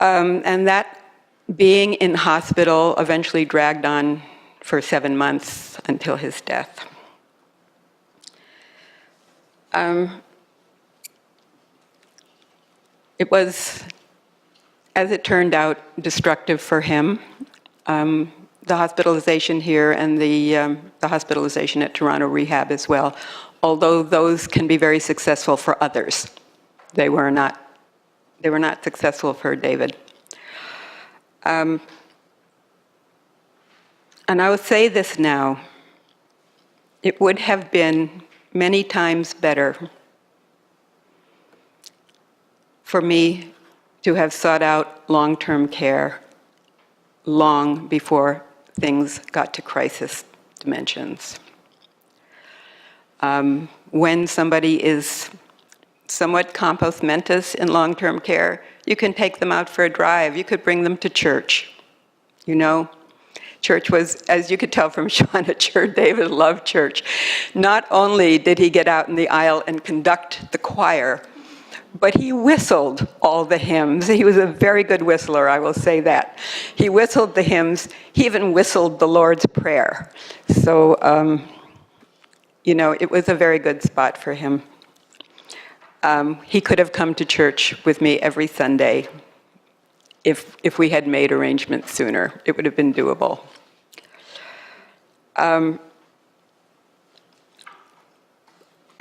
And that being in hospital eventually dragged on for 7 months until his death. It was, as it turned out, destructive for him. The hospitalization here and the hospitalization at Toronto Rehab as well, although those can be very successful for others. They were not successful for David. And I will say this now, it would have been many times better for me to have sought out long-term care long before things got to crisis dimensions. When somebody is somewhat compos mentis in long-term care, you can take them out for a drive. You could bring them to church. You know, church was, as you could tell from Sean, David loved church. Not only did he get out in the aisle and conduct the choir, but he whistled all the hymns. He was a very good whistler, I will say that. He whistled the hymns. He even whistled the Lord's Prayer. So, you know, it was a very good spot for him. He could have come to church with me every Sunday if we had made arrangements sooner. It would have been doable.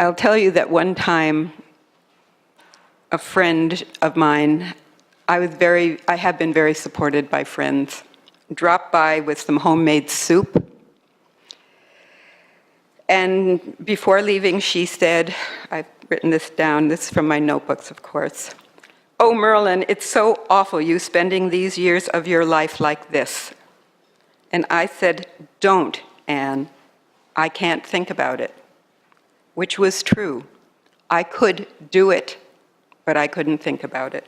I'll tell you that one time, a friend of mine, I have been very supported by friends, dropped by with some homemade soup. And before leaving, she said, I've written this down, this is from my notebooks, of course. "Oh, Merlin, it's so awful you spending these years of your life like this." And I said, "Don't, Anne. I can't think about it." Which was true. I could do it, but I couldn't think about it.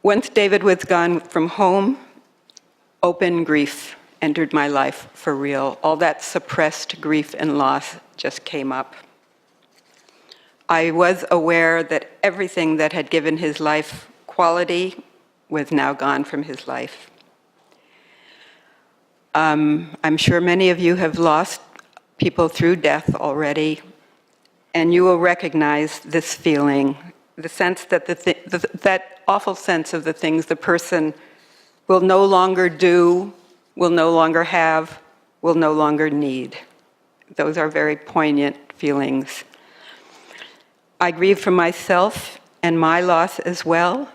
Once David was gone from home, open grief entered my life for real. All that suppressed grief and loss just came up. I was aware that everything that had given his life quality was now gone from his life. I'm sure many of you have lost people through death already, and you will recognize this feeling, the sense that that awful sense of the things the person will no longer do, will no longer have, will no longer need. Those are very poignant feelings. I grieve for myself and my loss as well.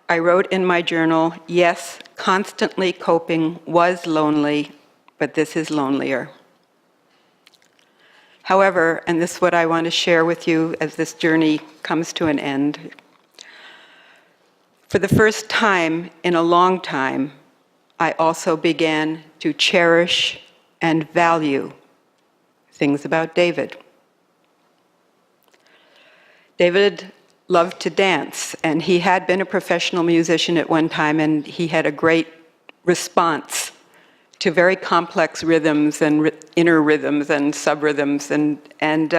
I wrote in my journal, yes, constantly coping was lonely, but this is lonelier. However, and this is what I want to share with you as this journey comes to an end, for the first time in a long time, I also began to cherish and value things about David. David loved to dance, and he had been a professional musician at one time, and he had a great response to very complex rhythms and inner rhythms and sub-rhythms, and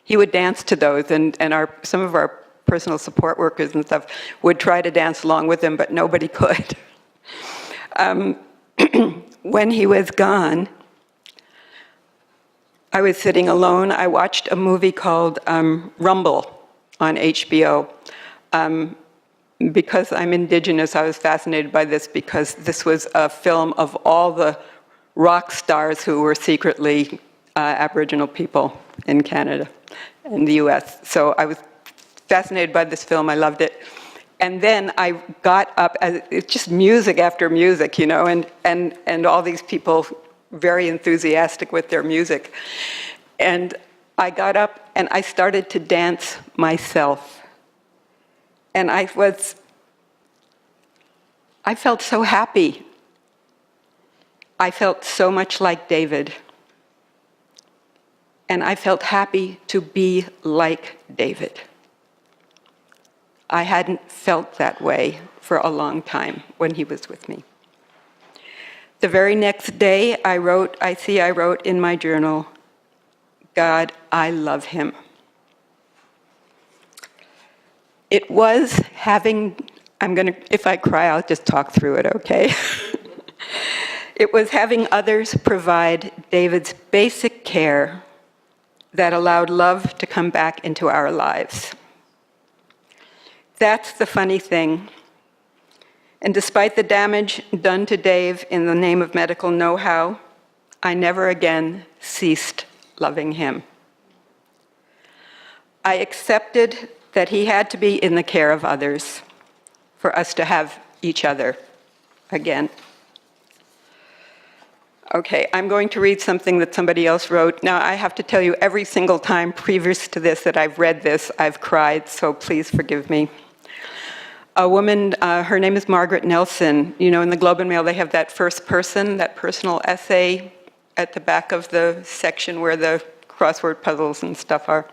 he would dance to those, and some of our personal support workers and stuff would try to dance along with him, but nobody could. When he was gone, I was sitting alone. I watched a movie called Rumble on HBO. Because I'm indigenous, I was fascinated by this because this was a film of all the rock stars who were secretly Aboriginal people in Canada and the US. So I was fascinated by this film. I loved it. And then I got up, it's just music after music, you know, and all these people very enthusiastic with their music. And I got up and I started to dance myself. And I felt so happy. I felt so much like David. And I felt happy to be like David. I hadn't felt that way for a long time when he was with me. The very next day, I wrote in my journal, God, I love him. It was having, if I cry, I'll just talk through it, okay? It was having others provide David's basic care that allowed love to come back into our lives. That's the funny thing. And despite the damage done to Dave in the name of medical know-how, I never again ceased loving him. I accepted that he had to be in the care of others for us to have each other again. Okay, I'm going to read something that somebody else wrote. Now, I have to tell you, every single time previous to this that I've read this, I've cried, so please forgive me. A woman, her name is Margaret Nelson. You know, in the Globe and Mail, they have that first person, that personal essay at the back of the section where the crossword puzzles and stuff are.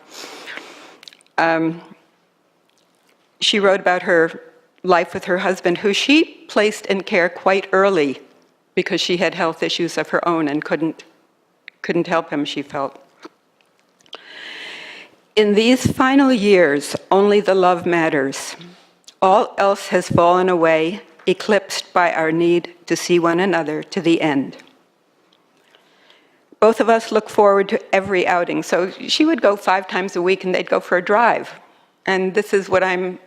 She wrote about her life with her husband, who she placed in care quite early because she had health issues of her own and couldn't help him, she felt. In these final years, only the love matters. All else has fallen away, eclipsed by our need to see one another to the end. Both of us look forward to every outing. So she would go 5 times a week and they'd go for a drive. And this is what I'm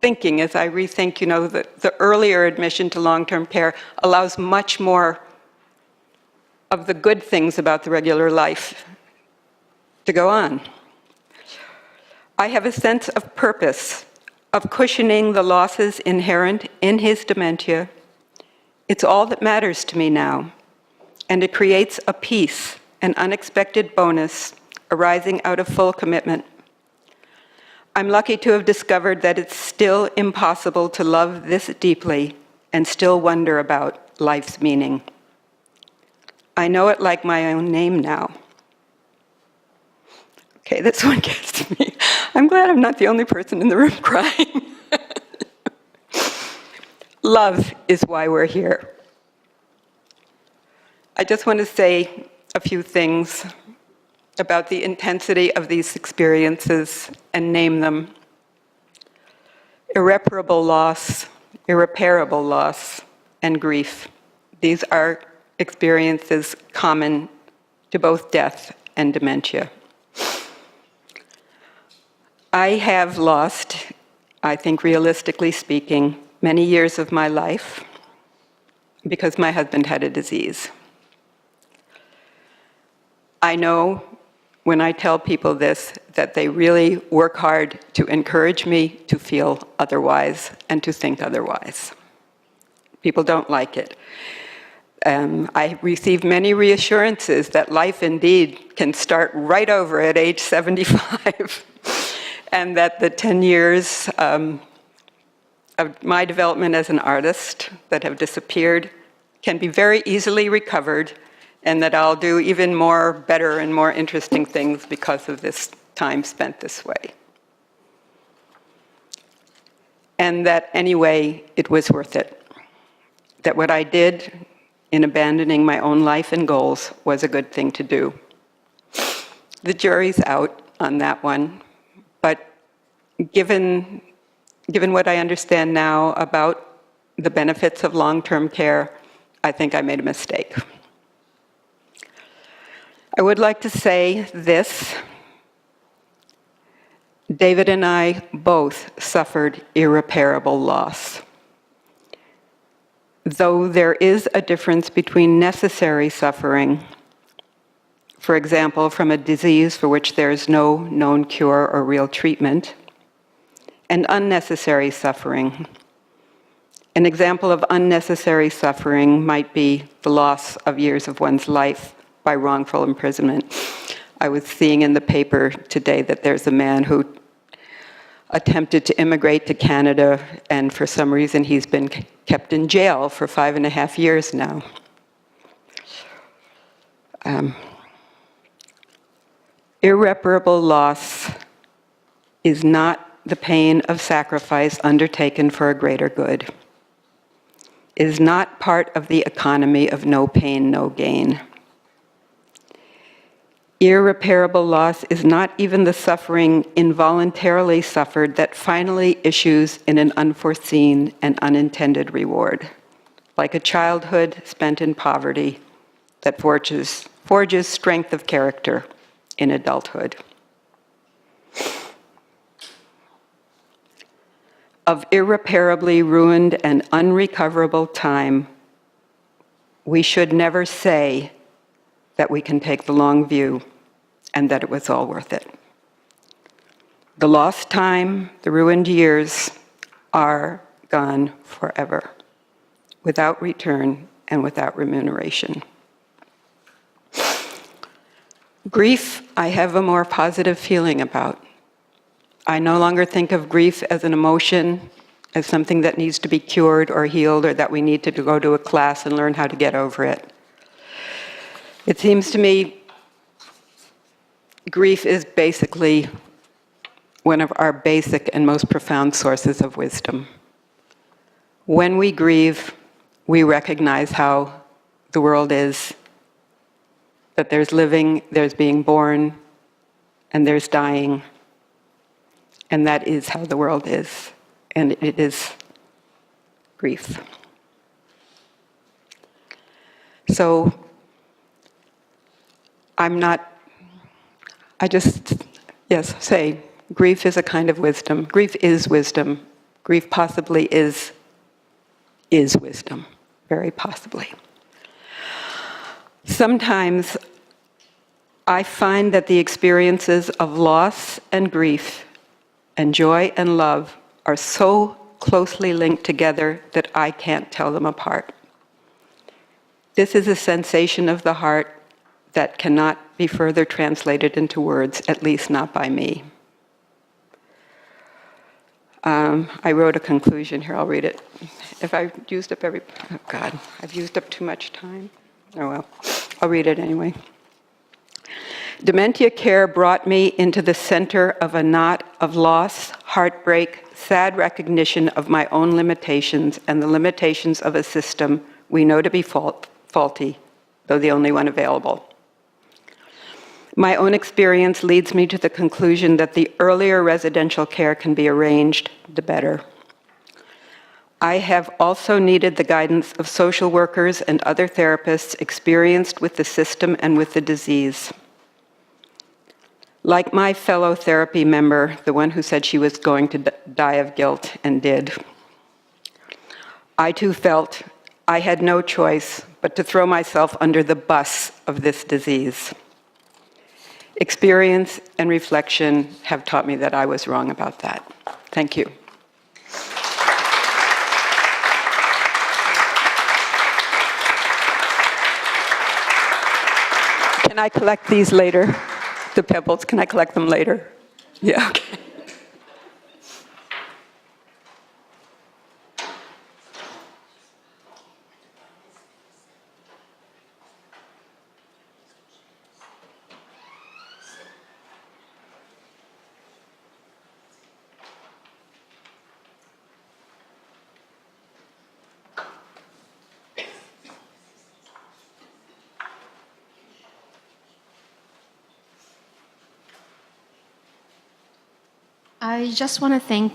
thinking as I rethink, you know, the earlier admission to long-term care allows much more of the good things about the regular life to go on. I have a sense of purpose, of cushioning the losses inherent in his dementia. It's all that matters to me now, and it creates a peace, an unexpected bonus arising out of full commitment. I'm lucky to have discovered that it's still impossible to love this deeply and still wonder about life's meaning. I know it like my own name now. Okay, this one gets me. I'm glad I'm not the only person in the room crying. Love is why we're here. I just want to say a few things about the intensity of these experiences and name them. Irreparable loss, and grief. These are experiences common to both death and dementia. I have lost, I think realistically speaking, many years of my life because my husband had a disease. I know when I tell people this that they really work hard to encourage me to feel otherwise and to think otherwise. People don't like it. I receive many reassurances that life indeed can start right over at age 75, and that the 10 years of my development as an artist that have disappeared can be very easily recovered, and that I'll do even more better and more interesting things because of this time spent this way. And that anyway, it was worth it. That what I did in abandoning my own life and goals was a good thing to do. The jury's out on that one, but given what I understand now about the benefits of long-term care, I think I made a mistake. I would like to say this. David and I both suffered irreparable loss. Though there is a difference between necessary suffering, for example, from a disease for which there is no known cure or real treatment, and unnecessary suffering. An example of unnecessary suffering might be the loss of years of one's life by wrongful imprisonment. I was seeing in the paper today that there's a man who attempted to immigrate to Canada, and for some reason he's been kept in jail for 5.5 years now. Irreparable loss is not the pain of sacrifice undertaken for a greater good. It is not part of the economy of no pain, no gain. Irreparable loss is not even the suffering involuntarily suffered that finally issues in an unforeseen and unintended reward, like a childhood spent in poverty that forges strength of character in adulthood. Of irreparably ruined and unrecoverable time, we should never say that we can take the long view and that it was all worth it. The lost time, the ruined years are gone forever, without return and without remuneration. Grief, I have a more positive feeling about. I no longer think of grief as an emotion, as something that needs to be cured or healed, or that we need to go to a class and learn how to get over it. It seems to me grief is basically one of our basic and most profound sources of wisdom. When we grieve, we recognize how the world is, that there's living, there's being born, and there's dying. And that is how the world is, and it is grief. So say, grief is a kind of wisdom. Grief is wisdom. Grief possibly is wisdom, very possibly. Sometimes I find that the experiences of loss and grief and joy and love are so closely linked together that I can't tell them apart. This is a sensation of the heart that cannot be further translated into words, at least not by me. I wrote a conclusion here, I'll read it. If I used up oh God, I've used up too much time. Oh well, I'll read it anyway. Dementia care brought me into the center of a knot of loss, heartbreak, sad recognition of my own limitations and the limitations of a system we know to be faulty, though the only one available. My own experience leads me to the conclusion that the earlier residential care can be arranged, the better. I have also needed the guidance of social workers and other therapists experienced with the system and with the disease. Like my fellow therapy member, the one who said she was going to die of guilt and did, I too felt I had no choice but to throw myself under the bus of this disease. Experience and reflection have taught me that I was wrong about that. Thank you. Can I collect these later? The pebbles, can I collect them later? Yeah, okay. I just want to thank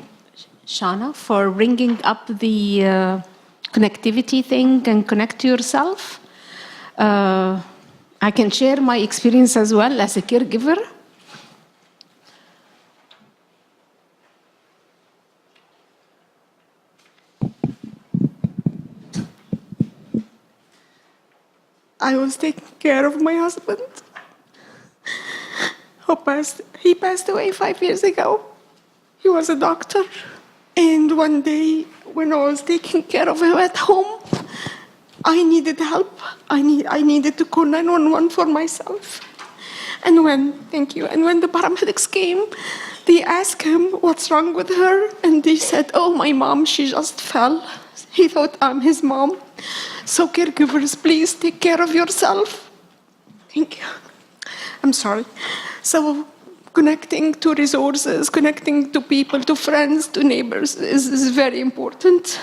Shauna for bringing up the connectivity thing and connect to yourself. I can share my experience as well as a caregiver. I was taking care of my husband, he passed away 5 years ago. He was a doctor, and one day when I was taking care of him at home, I needed help. I needed to call 911 for myself. And when the paramedics came, they asked him what's wrong with her, and they said, "Oh, my mom, she just fell." He thought I'm his mom. So caregivers, please take care of yourself. Thank you. I'm sorry. So connecting to resources, connecting to people, to friends, to neighbors is very important.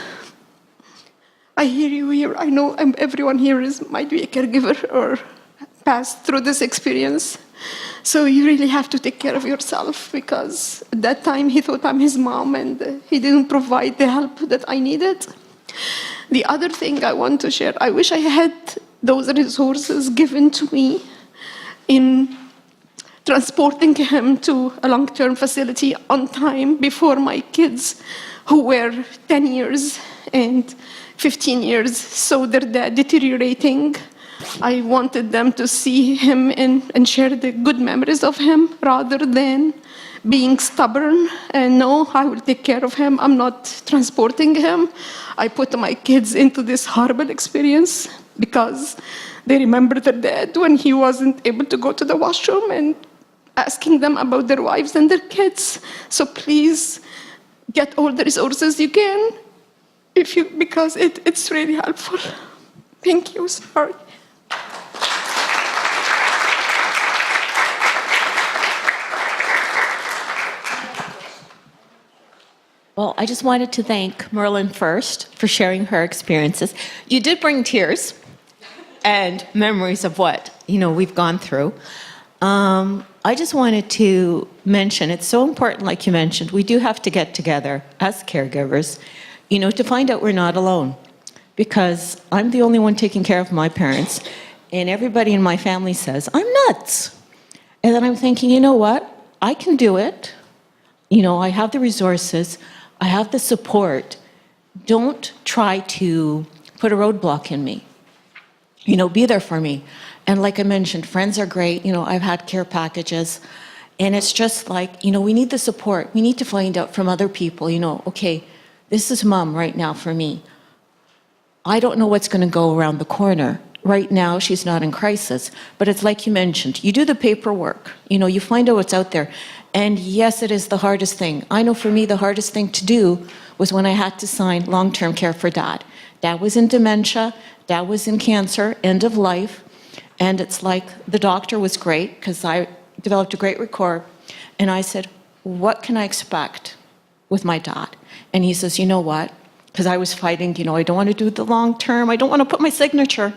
I hear you here. I know everyone here might be a caregiver or passed through this experience. So you really have to take care of yourself, because at that time he thought I'm his mom and he didn't provide the help that I needed. The other thing I want to share, I wish I had those resources given to me in transporting him to a long-term facility on time before my kids, who were 10 years and 15 years, saw their dad deteriorating. I wanted them to see him and share the good memories of him rather than being stubborn and no, I will take care of him. I'm not transporting him. I put my kids into this horrible experience because they remember their dad when he wasn't able to go to the washroom and asking them about their wives and their kids. So please get all the resources you can because it's really helpful. Thank you. Sorry. Well, I just wanted to thank Merlin first for sharing her experiences. You did bring tears and memories of what, we've gone through. I just wanted to mention, it's so important, like you mentioned, we do have to get together as caregivers, to find out we're not alone. Because I'm the only one taking care of my parents, and everybody in my family says, I'm nuts. And then I'm thinking, you know what? I can do it. I have the resources. I have the support. Don't try to put a roadblock in me. be there for me. And like I mentioned, friends are great. I've had care packages. And it's just like, we need the support. We need to find out from other people, okay, this is mom right now for me. I don't know what's going to go around the corner. Right now, she's not in crisis. But it's like you mentioned, you do the paperwork. You find out what's out there. And yes, it is the hardest thing. I know for me, the hardest thing to do was when I had to sign long-term care for Dad. Dad was in dementia. Dad was in cancer, end of life. And it's like the doctor was great because I developed a great rapport. And I said, what can I expect with my dad? And he says, you know what? Because I was fighting, I don't want to do the long term. I don't want to put my signature.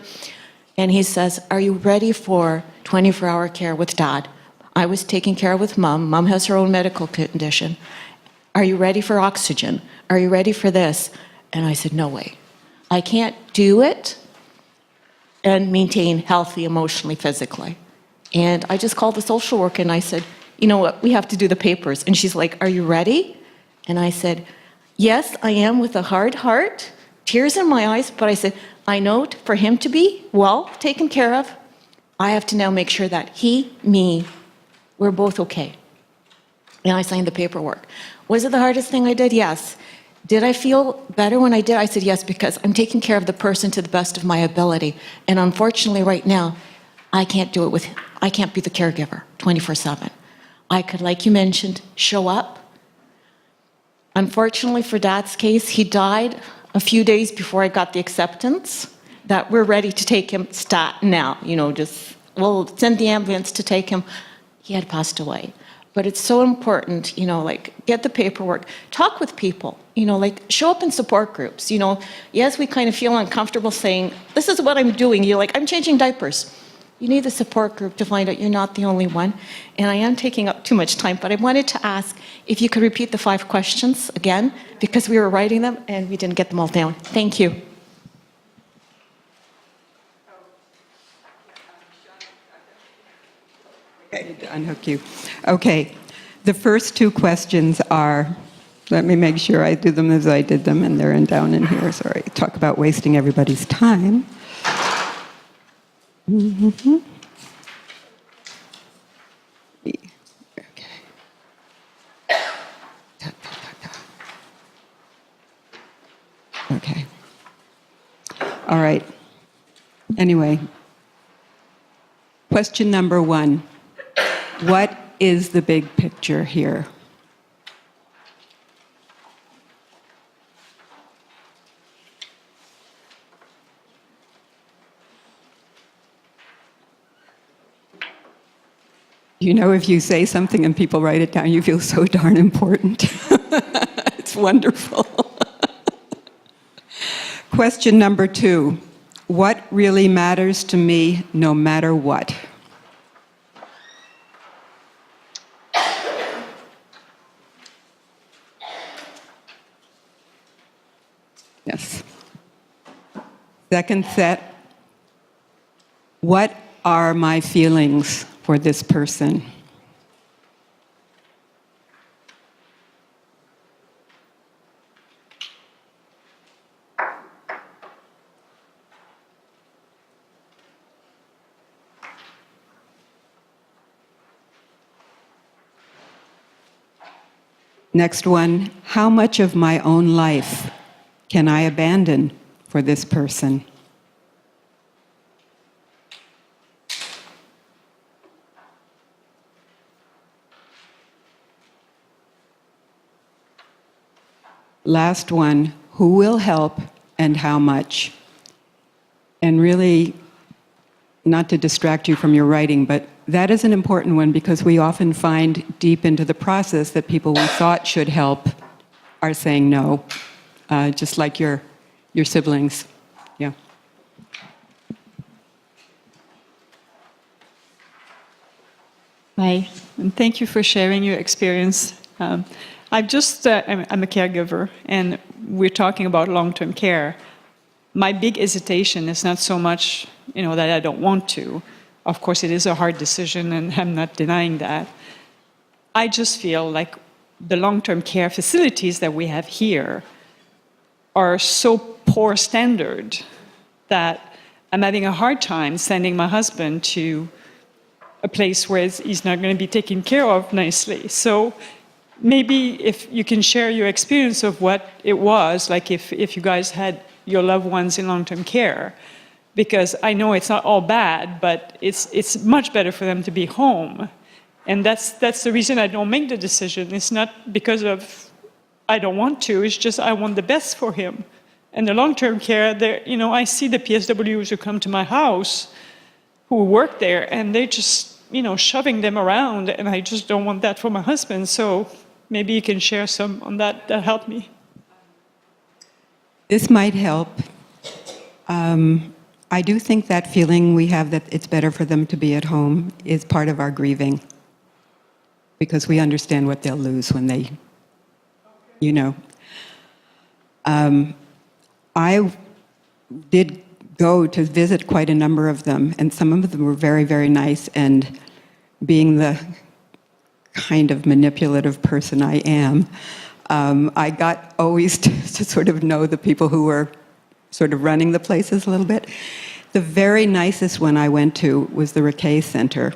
And he says, are you ready for 24-hour care with Dad? I was taking care with Mom. Mom has her own medical condition. Are you ready for oxygen? Are you ready for this? And I said, no way. I can't do it and maintain healthy emotionally, physically. And I just called the social worker and I said, you know what, we have to do the papers. And she's like, are you ready? And I said, yes, I am, with a hard heart, tears in my eyes, but I said, I know for him to be well taken care of, I have to now make sure that he, me, we're both okay. And I signed the paperwork. Was it the hardest thing I did? Yes. Did I feel better when I did? I said yes, because I'm taking care of the person to the best of my ability. And unfortunately right now, I can't do it I can't be the caregiver 24/7. I could, like you mentioned, show up. Unfortunately for Dad's case, he died a few days before I got the acceptance that we're ready to take him now, we'll send the ambulance to take him. He had passed away. But it's so important, get the paperwork, talk with people, show up in support groups. Yes, we kind of feel uncomfortable saying, this is what I'm doing. You're like, I'm changing diapers. You need the support group to find out you're not the only one. And I am taking up too much time, but I wanted to ask if you could repeat the 5 questions again, because we were writing them and we didn't get them all down. Thank you. Okay, to unhook you. Okay, the first 2 questions are, let me make sure I do them as I did them, and they're down in here. Sorry, talk about wasting everybody's time. Mm-hmm. Okay. Okay. All right. Anyway, question number 1. What is the big picture here? If you say something and people write it down, you feel so darn important. It's wonderful. Question number 2. What really matters to me no matter what? Yes. Second set. What are my feelings for this person? Next one, how much of my own life can I abandon for this person? Last one, who will help and how much? And really, not to distract you from your writing, but that is an important one because we often find deep into the process that people we thought should help are saying no, just like your siblings. Yeah. Hi, and thank you for sharing your experience. I'm a caregiver, and we're talking about long-term care. My big hesitation is not so much, that I don't want to. Of course, it is a hard decision, and I'm not denying that. I just feel like the long-term care facilities that we have here are so poor standard that I'm having a hard time sending my husband to a place where he's not going to be taken care of nicely. So maybe if you can share your experience of what it was, like if you guys had your loved ones in long-term care, because I know it's not all bad, but it's much better for them to be home. And that's the reason I don't make the decision. It's not because of I don't want to, it's just I want the best for him. And the long-term care, I see the PSWs who come to my house who work there, and they just, shoving them around, and I just don't want that for my husband. So maybe you can share some on that helped me. This might help. I do think that feeling we have that it's better for them to be at home is part of our grieving, because we understand what they'll lose when they, I did go to visit quite a number of them, and some of them were very, very nice, and being the kind of manipulative person I am, I got always to sort of know the people who were sort of running the places a little bit. The very nicest one I went to was the Riquet Center.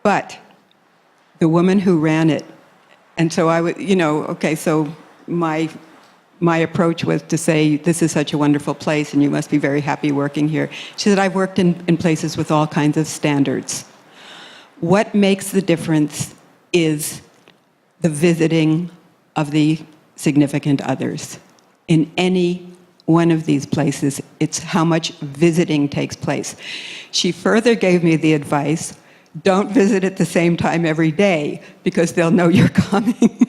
But the woman who ran it, and so I would, okay, so my approach was to say, this is such a wonderful place and you must be very happy working here. She said, I've worked in places with all kinds of standards. What makes the difference is the visiting of the significant others. In any one of these places, it's how much visiting takes place. She further gave me the advice, don't visit at the same time every day because they'll know you're coming.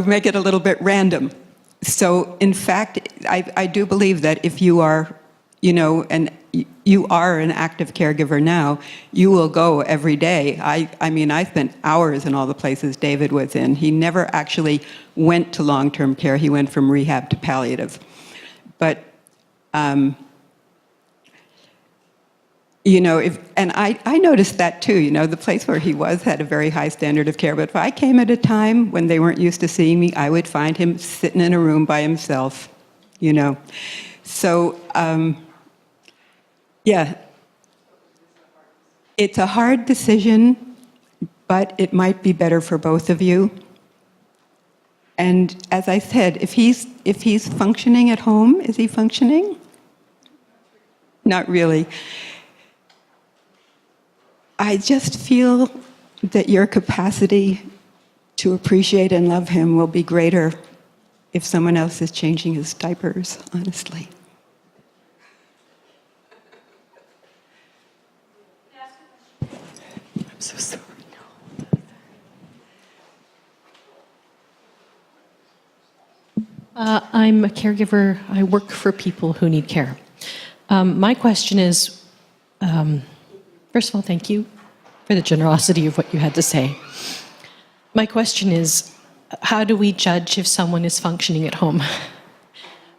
Make it a little bit random. So in fact, I do believe that if you are, and you are an active caregiver now, you will go every day. I mean, I spent hours in all the places David was in. He never actually went to long-term care. He went from rehab to palliative. But, and I noticed that too, the place where he was had a very high standard of care, but if I came at a time when they weren't used to seeing me, I would find him sitting in a room by himself, So, yeah, it's a hard decision, but it might be better for both of you. And as I said, if he's functioning at home, is he functioning? Not really. I just feel that your capacity to appreciate and love him will be greater if someone else is changing his diapers, honestly. I'm so sorry. I'm a caregiver. I work for people who need care. My question is, first of all, thank you for the generosity of what you had to say. My question is, how do we judge if someone is functioning at home?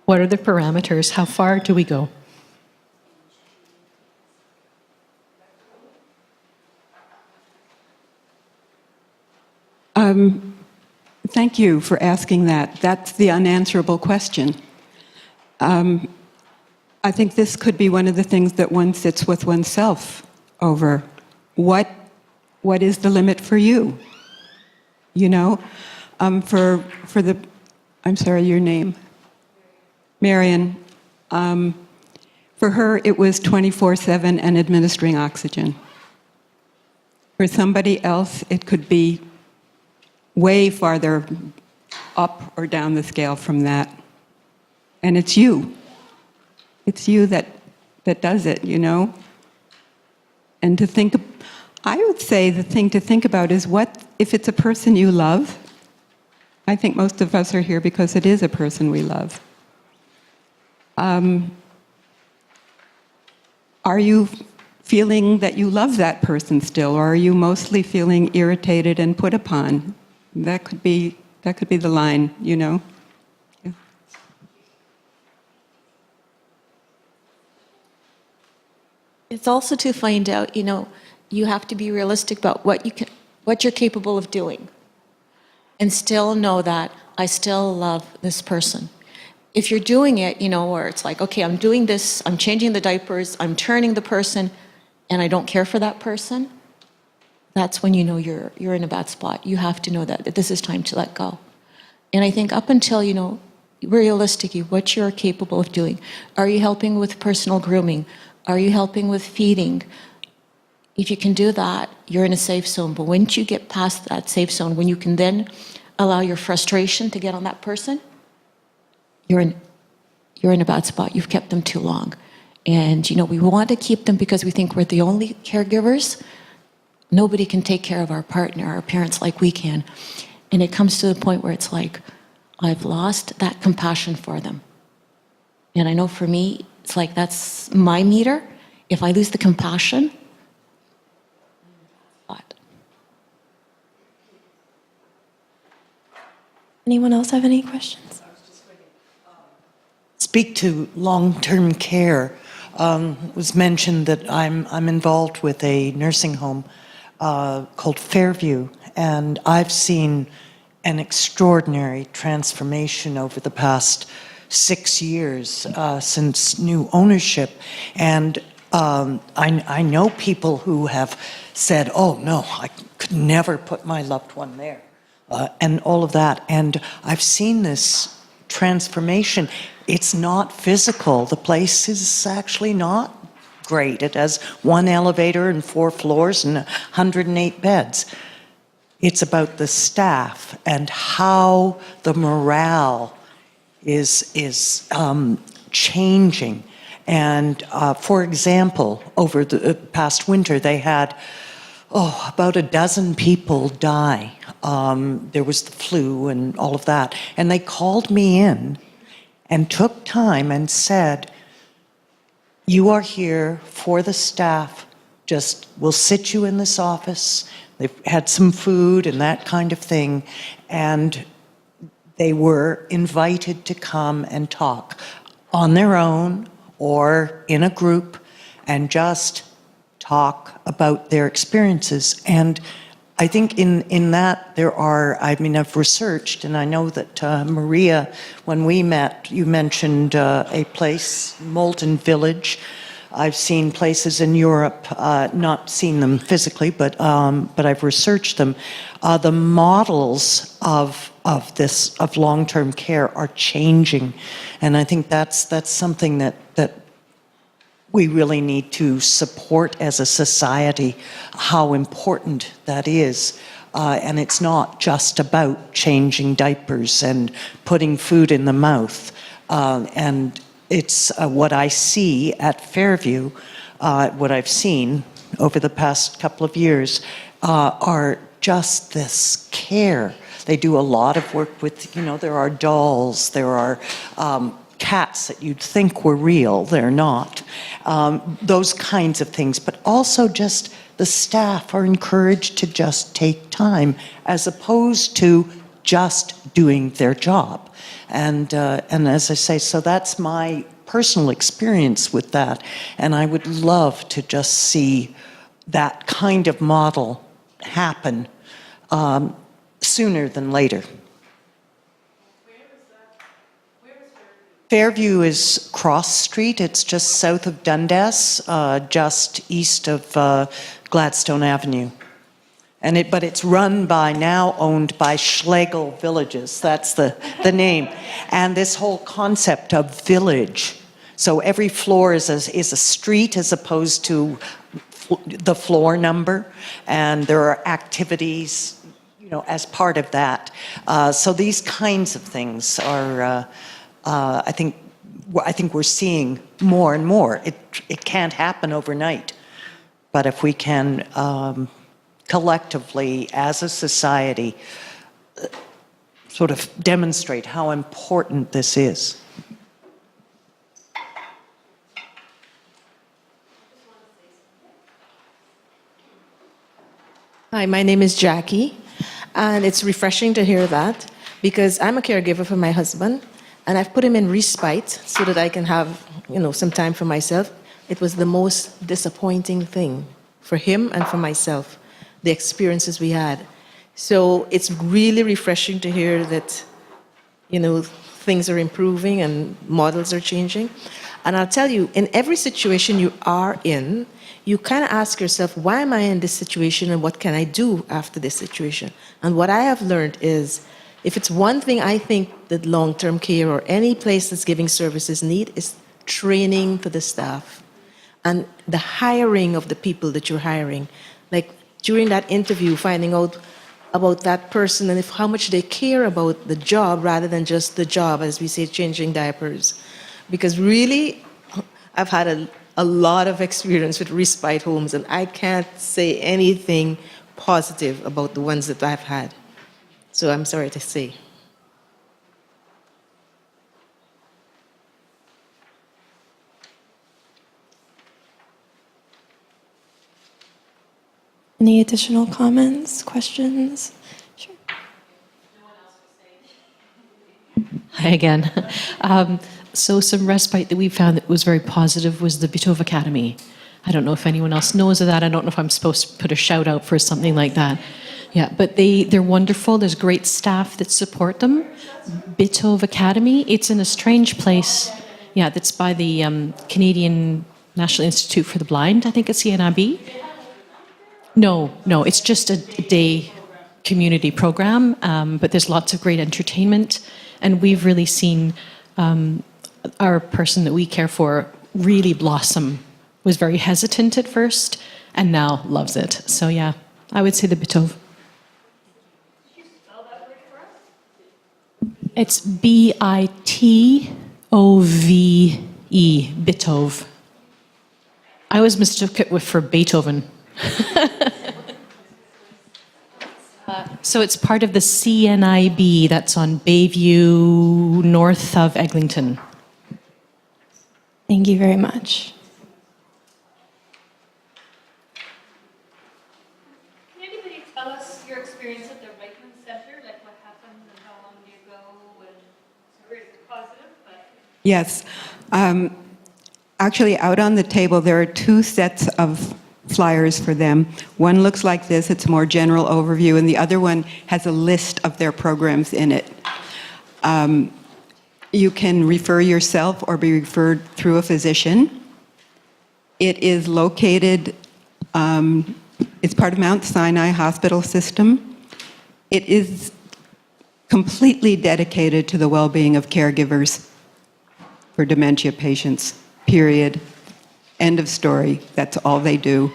What are the parameters? How far do we go? Thank you for asking that. That's the unanswerable question. I think this could be one of the things that one sits with oneself over. What is the limit for you? For the, I'm sorry, your name? Marion. For her, it was 24/7 and administering oxygen. For somebody else, it could be way farther up or down the scale from that. And it's you. It's you that does it, And to think, I would say the thing to think about is what, if it's a person you love, I think most of us are here because it is a person we love. Are you feeling that you love that person still, or are you mostly feeling irritated and put upon? That could be the line, Yeah. It's also to find out, you have to be realistic about what you're capable of doing, and still know that I still love this person. if you're doing it, where it's like, okay, I'm doing this, I'm changing the diapers, I'm turning the person, and I don't care for that person, that's when you know you're in a bad spot. You have to know that this is time to let go. And I think up until, realistically, what you're capable of doing. Are you helping with personal grooming? Are you helping with feeding? If you can do that, you're in a safe zone. But once you get past that safe zone, when you can then allow your frustration to get on that person, you're in a bad spot. You've kept them too long. And, we want to keep them because we think we're the only caregivers. Nobody can take care of our partner, our parents, like we can. And it comes to the point where it's like, I've lost that compassion for them. And I know for me, it's like that's my meter. If I lose the compassion, what? Anyone else have any questions? Speak to long-term care. It was mentioned that I'm involved with a nursing home called Fairview, and I've seen an extraordinary transformation over the past 6 years since new ownership. And I know people who have said, oh no, I could never put my loved one there, and all of that. And I've seen this transformation. It's not physical. The place is actually not great. It has 1 elevator and 4 floors and 108 beds. It's about the staff and how the morale is changing. And for example, over the past winter, they had about a dozen people die. There was the flu and all of that. And they called me in and took time and said, you are here for the staff, we'll sit you in this office. They've had some food and that kind of thing. And they were invited to come and talk on their own or in a group and just talk about their experiences. And I think in that I've researched, and I know that Maria, when we met, you mentioned a place, Molten Village. I've seen places in Europe, not seen them physically, but I've researched them. The models of long-term care are changing, and I think that's something that we really need to support as a society, how important that is. And it's not just about changing diapers and putting food in the mouth. And it's what I see at Fairview, what I've seen over the past couple of years, are just this care. They do a lot of work with, there are dolls, there are cats that you'd think were real, they're not. Those kinds of things, but also just the staff are encouraged to just take time as opposed to just doing their job. And as I say, so that's my personal experience with that. And I would love to just see that kind of model happen sooner than later. Fairview is Cross Street. It's just south of Dundas, just east of Gladstone Avenue. But it's run by, now owned by Schlegel Villages. That's the name. And this whole concept of village. So every floor is a street as opposed to the floor number. And there are activities, as part of that. So these kinds of things are, I think we're seeing more and more. It can't happen overnight. But if we can collectively, as a society, sort of demonstrate how important this is. Hi, my name is Jackie, and it's refreshing to hear that because I'm a caregiver for my husband, and I've put him in respite so that I can have, some time for myself. It was the most disappointing thing for him and for myself, the experiences we had. So it's really refreshing to hear that, things are improving and models are changing. And I'll tell you, in every situation you are in, you kind of ask yourself, why am I in this situation and what can I do after this situation? And what I have learned is, if it's one thing I think that long-term care or any place that's giving services need, is training for the staff and the hiring of the people that you're hiring. Like during that interview, finding out about that person and how much they care about the job rather than just the job, as we say, changing diapers. Because really, I've had a lot of experience with respite homes, and I can't say anything positive about the ones that I've had. So I'm sorry to say. Any additional comments, questions? Sure. Hi again. So some respite that we found that was very positive was the Bitov Academy. I don't know if anyone else knows of that. I don't know if I'm supposed to put a shout out for something like that. Yeah, but they're wonderful. There's great staff that support them. Bitov Academy, it's in a strange place. Yeah, that's by the Canadian National Institute for the Blind. I think it's CNIB. No, it's just a day community program, but there's lots of great entertainment, and we've really seen our person that we care for really blossom. Was very hesitant at first, and now loves it. So yeah, I would say the Bitov. It's Bitove, Bitov. I always mistook it for Beethoven. So it's part of the CNIB that's on Bayview, north of Eglinton. Thank you very much. Can anybody tell us your experience at the Reichman Center, like what happened and how long do you go, and sorry, is it positive? But Yes. Actually, out on the table, there are two sets of flyers for them. One looks like this, it's a more general overview, and the other one has a list of their programs in it. You can refer yourself or be referred through a physician. It is located, it's part of Mount Sinai Hospital System. It is completely dedicated to the well-being of caregivers for dementia patients, period. End of story. That's all they do.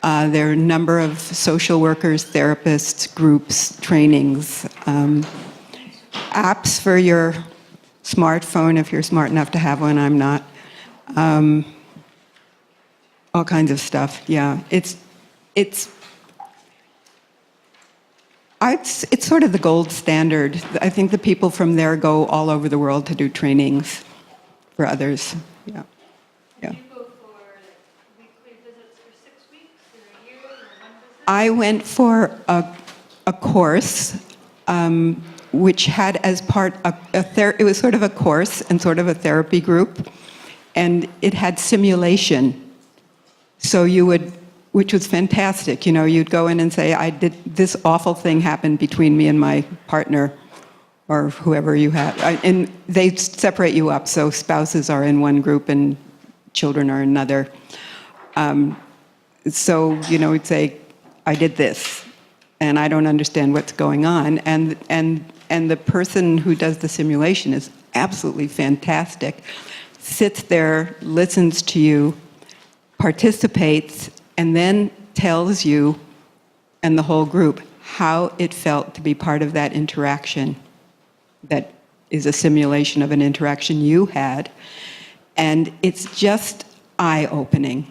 There are a number of social workers, therapists, groups, trainings, apps for your smartphone if you're smart enough to have one. I'm not. All kinds of stuff. Yeah, it's sort of the gold standard. I think the people from there go all over the world to do trainings for others. Yeah. Yeah. do you go for like weekly visits for 6 weeks or a year or one visit? I went for a course which had as part it was sort of a course and sort of a therapy group, and it had simulation. So you would, which was fantastic. You know, you'd go in and say, I did this awful thing happened between me and my partner, or whoever you have, and they separate you up. So spouses are in one group and children are another. So you know, we'd say, I did this, and I don't understand what's going on, and the person who does the simulation is absolutely fantastic. Sits there, listens to you, participates, and then tells you and the whole group how it felt to be part of that interaction that is a simulation of an interaction you had. And it's just eye-opening.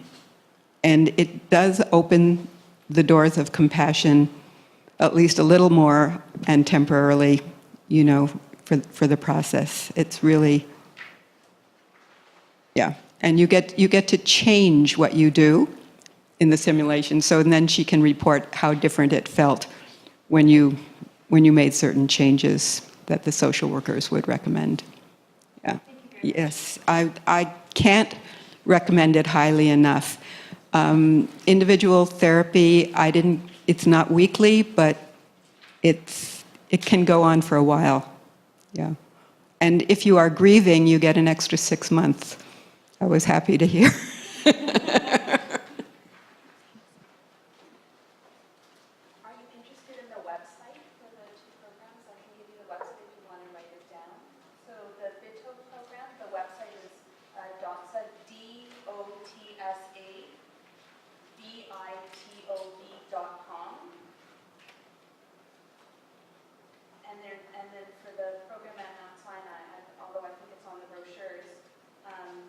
And it does open the doors of compassion at least a little more, and temporarily, you know, for the process. It's really, yeah. And you get to change what you do in the simulation. So then she can report how different it felt when you made certain changes that the social workers would recommend. Yeah. Yes, I can't recommend it highly enough. Individual therapy, it's not weekly, but it can go on for a while. Yeah. And if you are grieving, you get an extra 6 months. I was happy to hear. Are you interested in the website for the two programs? I can give you the website if you want to write it down. So the BITO program, the website is DOTSA, DOTSA.BITOB.com. And then for the program at Mount Sinai, although I think it's on the brochures,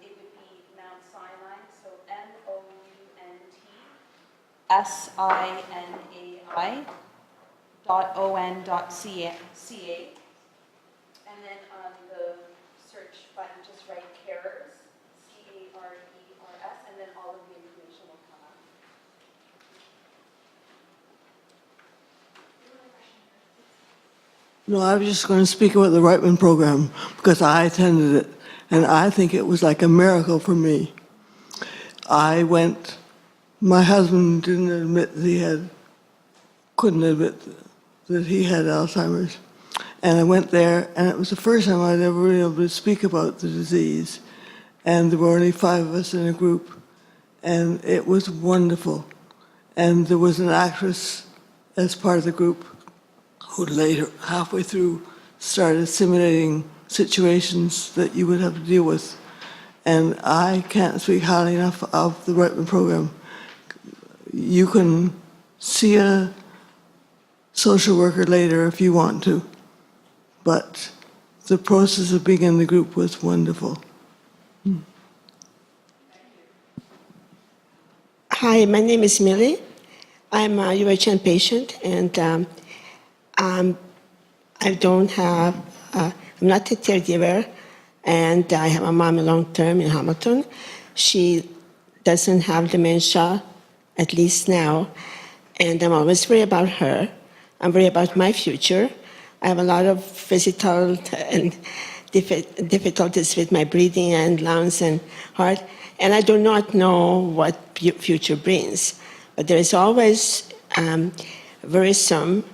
it would be Mount Sinai, so MOUNTSINAI.on.ca. And then on the search button, just write carers, CARERS, and then all of the information will come up. No, I was just going to speak about the Reitman program because I attended it, and I think it was like a miracle for me. I went, my husband didn't admit that couldn't admit that he had Alzheimer's, and I went there, and it was the first time I'd ever been able to speak about the disease, and there were only 5 of us in a group, and it was wonderful. And there was an actress as part of the group who later, halfway through, started simulating situations that you would have to deal with. And I can't speak highly enough of the Reitman program. You can see a social worker later if you want to, but the process of being in the group was wonderful. Hi, my name is Millie. I'm a UHN patient, and I don't have, I'm not a caregiver, and I have a mom long-term in Hamilton. She doesn't have dementia, at least now, and I'm always worried about her. I'm worried about my future. I have a lot of physical and difficulties with my breathing and lungs and heart, and I do not know what future brings. But there is always worrisome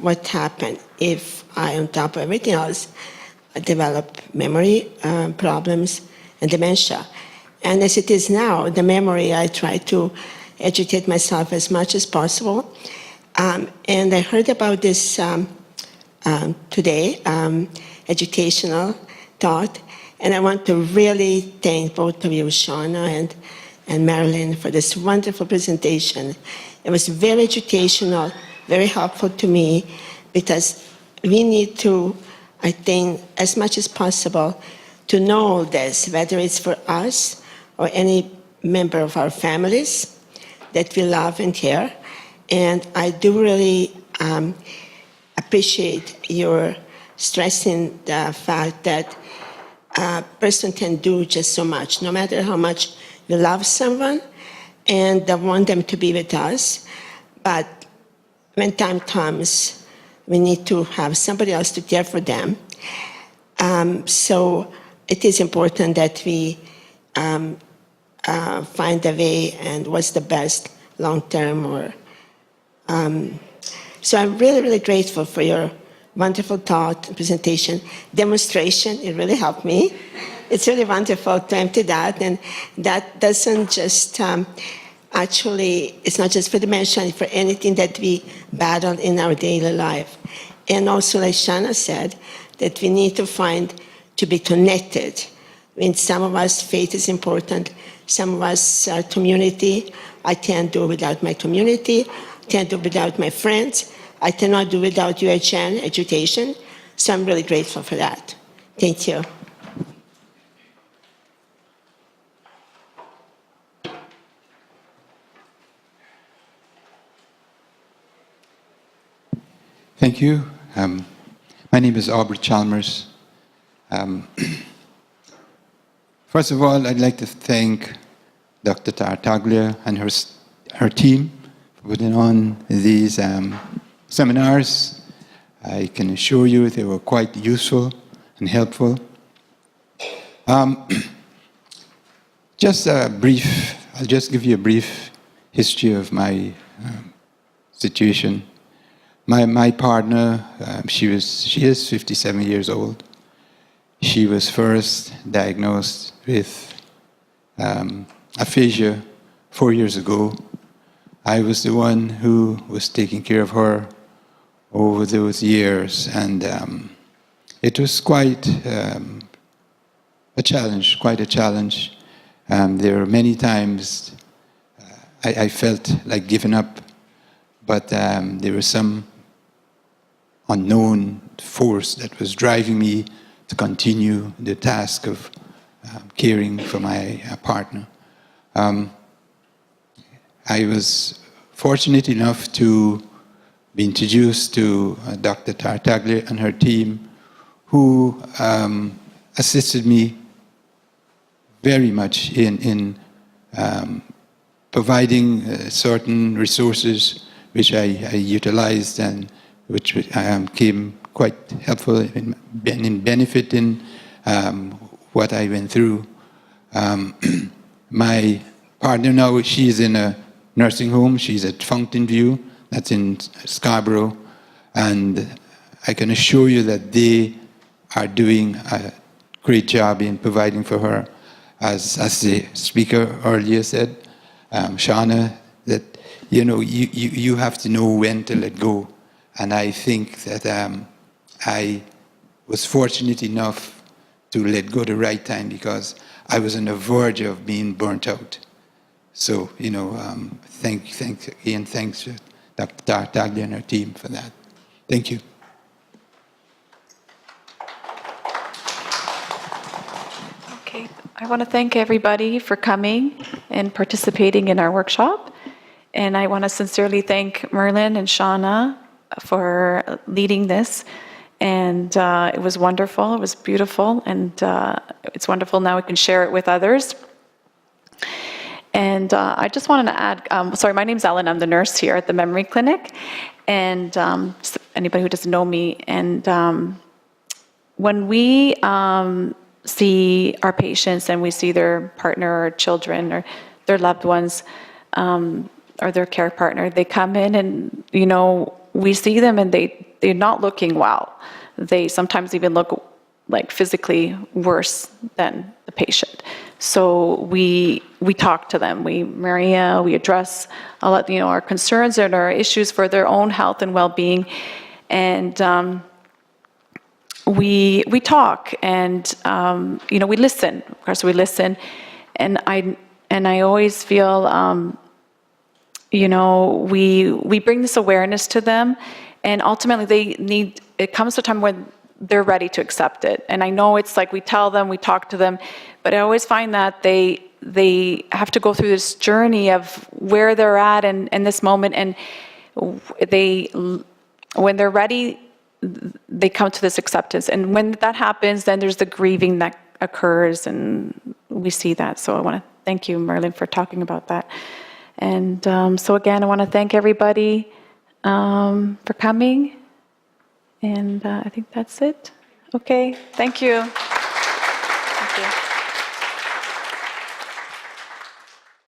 what happened if I, on top of everything else, develop memory problems and dementia. And as it is now, the memory, I try to educate myself as much as possible. And I heard about this today, educational thought, and I want to really thank both of you, Shauna and Marilyn, for this wonderful presentation. It was very educational, very helpful to me, because we need to, I think, as much as possible, to know this, whether it's for us or any member of our families that we love and care. And I do really appreciate your stressing the fact that a person can do just so much, no matter how much we love someone and want them to be with us. But when time comes, we need to have somebody else to care for them. So it is important that we find a way and what's the best long-term or... So I'm really, really grateful for your wonderful thought, presentation, demonstration. It really helped me. It's really wonderful to empty that, and that doesn't just actually, it's not just for dementia, it's for anything that we battle in our daily life. And also, like Shana said, that we need to find to be connected. I mean, some of us, faith is important. Some of us, community. I can't do without my community. Can't do without my friends. I cannot do without UHN education. So I'm really grateful for that. Thank you. Thank you. My name is Aubrey Chalmers. First of all, I'd like to thank Dr. Tartaglia and her team for putting on these seminars. I can assure you they were quite useful and helpful. I'll just give you a brief history of my situation. My partner, she is 57 years old. she was first diagnosed with aphasia 4 years ago. I was the one who was taking care of her over those years, and it was quite a challenge. There were many times I felt like giving up, but there was some unknown force that was driving me to continue the task of caring for my partner. I was fortunate enough to be introduced to Dr. Tartaglia and her team, who assisted me very much in providing certain resources which I utilized and which came quite helpful in benefiting what I went through. My partner now, she's in a nursing home. She's at Fountain View, that's in Scarborough, and I can assure you that they are doing a great job in providing for her. As the speaker earlier said, Shauna, that you have to know when to let go. And I think that I was fortunate enough to let go the right time because I was on the verge of being burnt out. So, thanks to Dr. Tartaglia and her team for that. Thank you. Okay, I want to thank everybody for coming and participating in our workshop. And I want to sincerely thank Merlin and Shauna for leading this. And it was wonderful, it was beautiful, and it's wonderful now we can share it with others. And I just wanted to add, sorry, my name's Ellen, I'm the nurse here at the Memory Clinic. And anybody who doesn't know me, and when we see our patients and we see their partner or children or their loved ones or their care partner, they come in and, we see them and they're not looking well. They sometimes even look like physically worse than the patient. So we talk to them. Maria, we address a lot, our concerns and our issues for their own health and well-being, and we talk and we listen. Of course, we listen, and I always feel we bring this awareness to them, and ultimately it comes to a time when they're ready to accept it. And I know it's like we tell them, we talk to them, but I always find that they have to go through this journey of where they're at in this moment, and when they're ready, they come to this acceptance. And when that happens, then there's the grieving that occurs, and we see that. So I want to thank you, Merlin, for talking about that. And so again, I want to thank everybody for coming. And I think that's it. Okay, thank you. Thank you.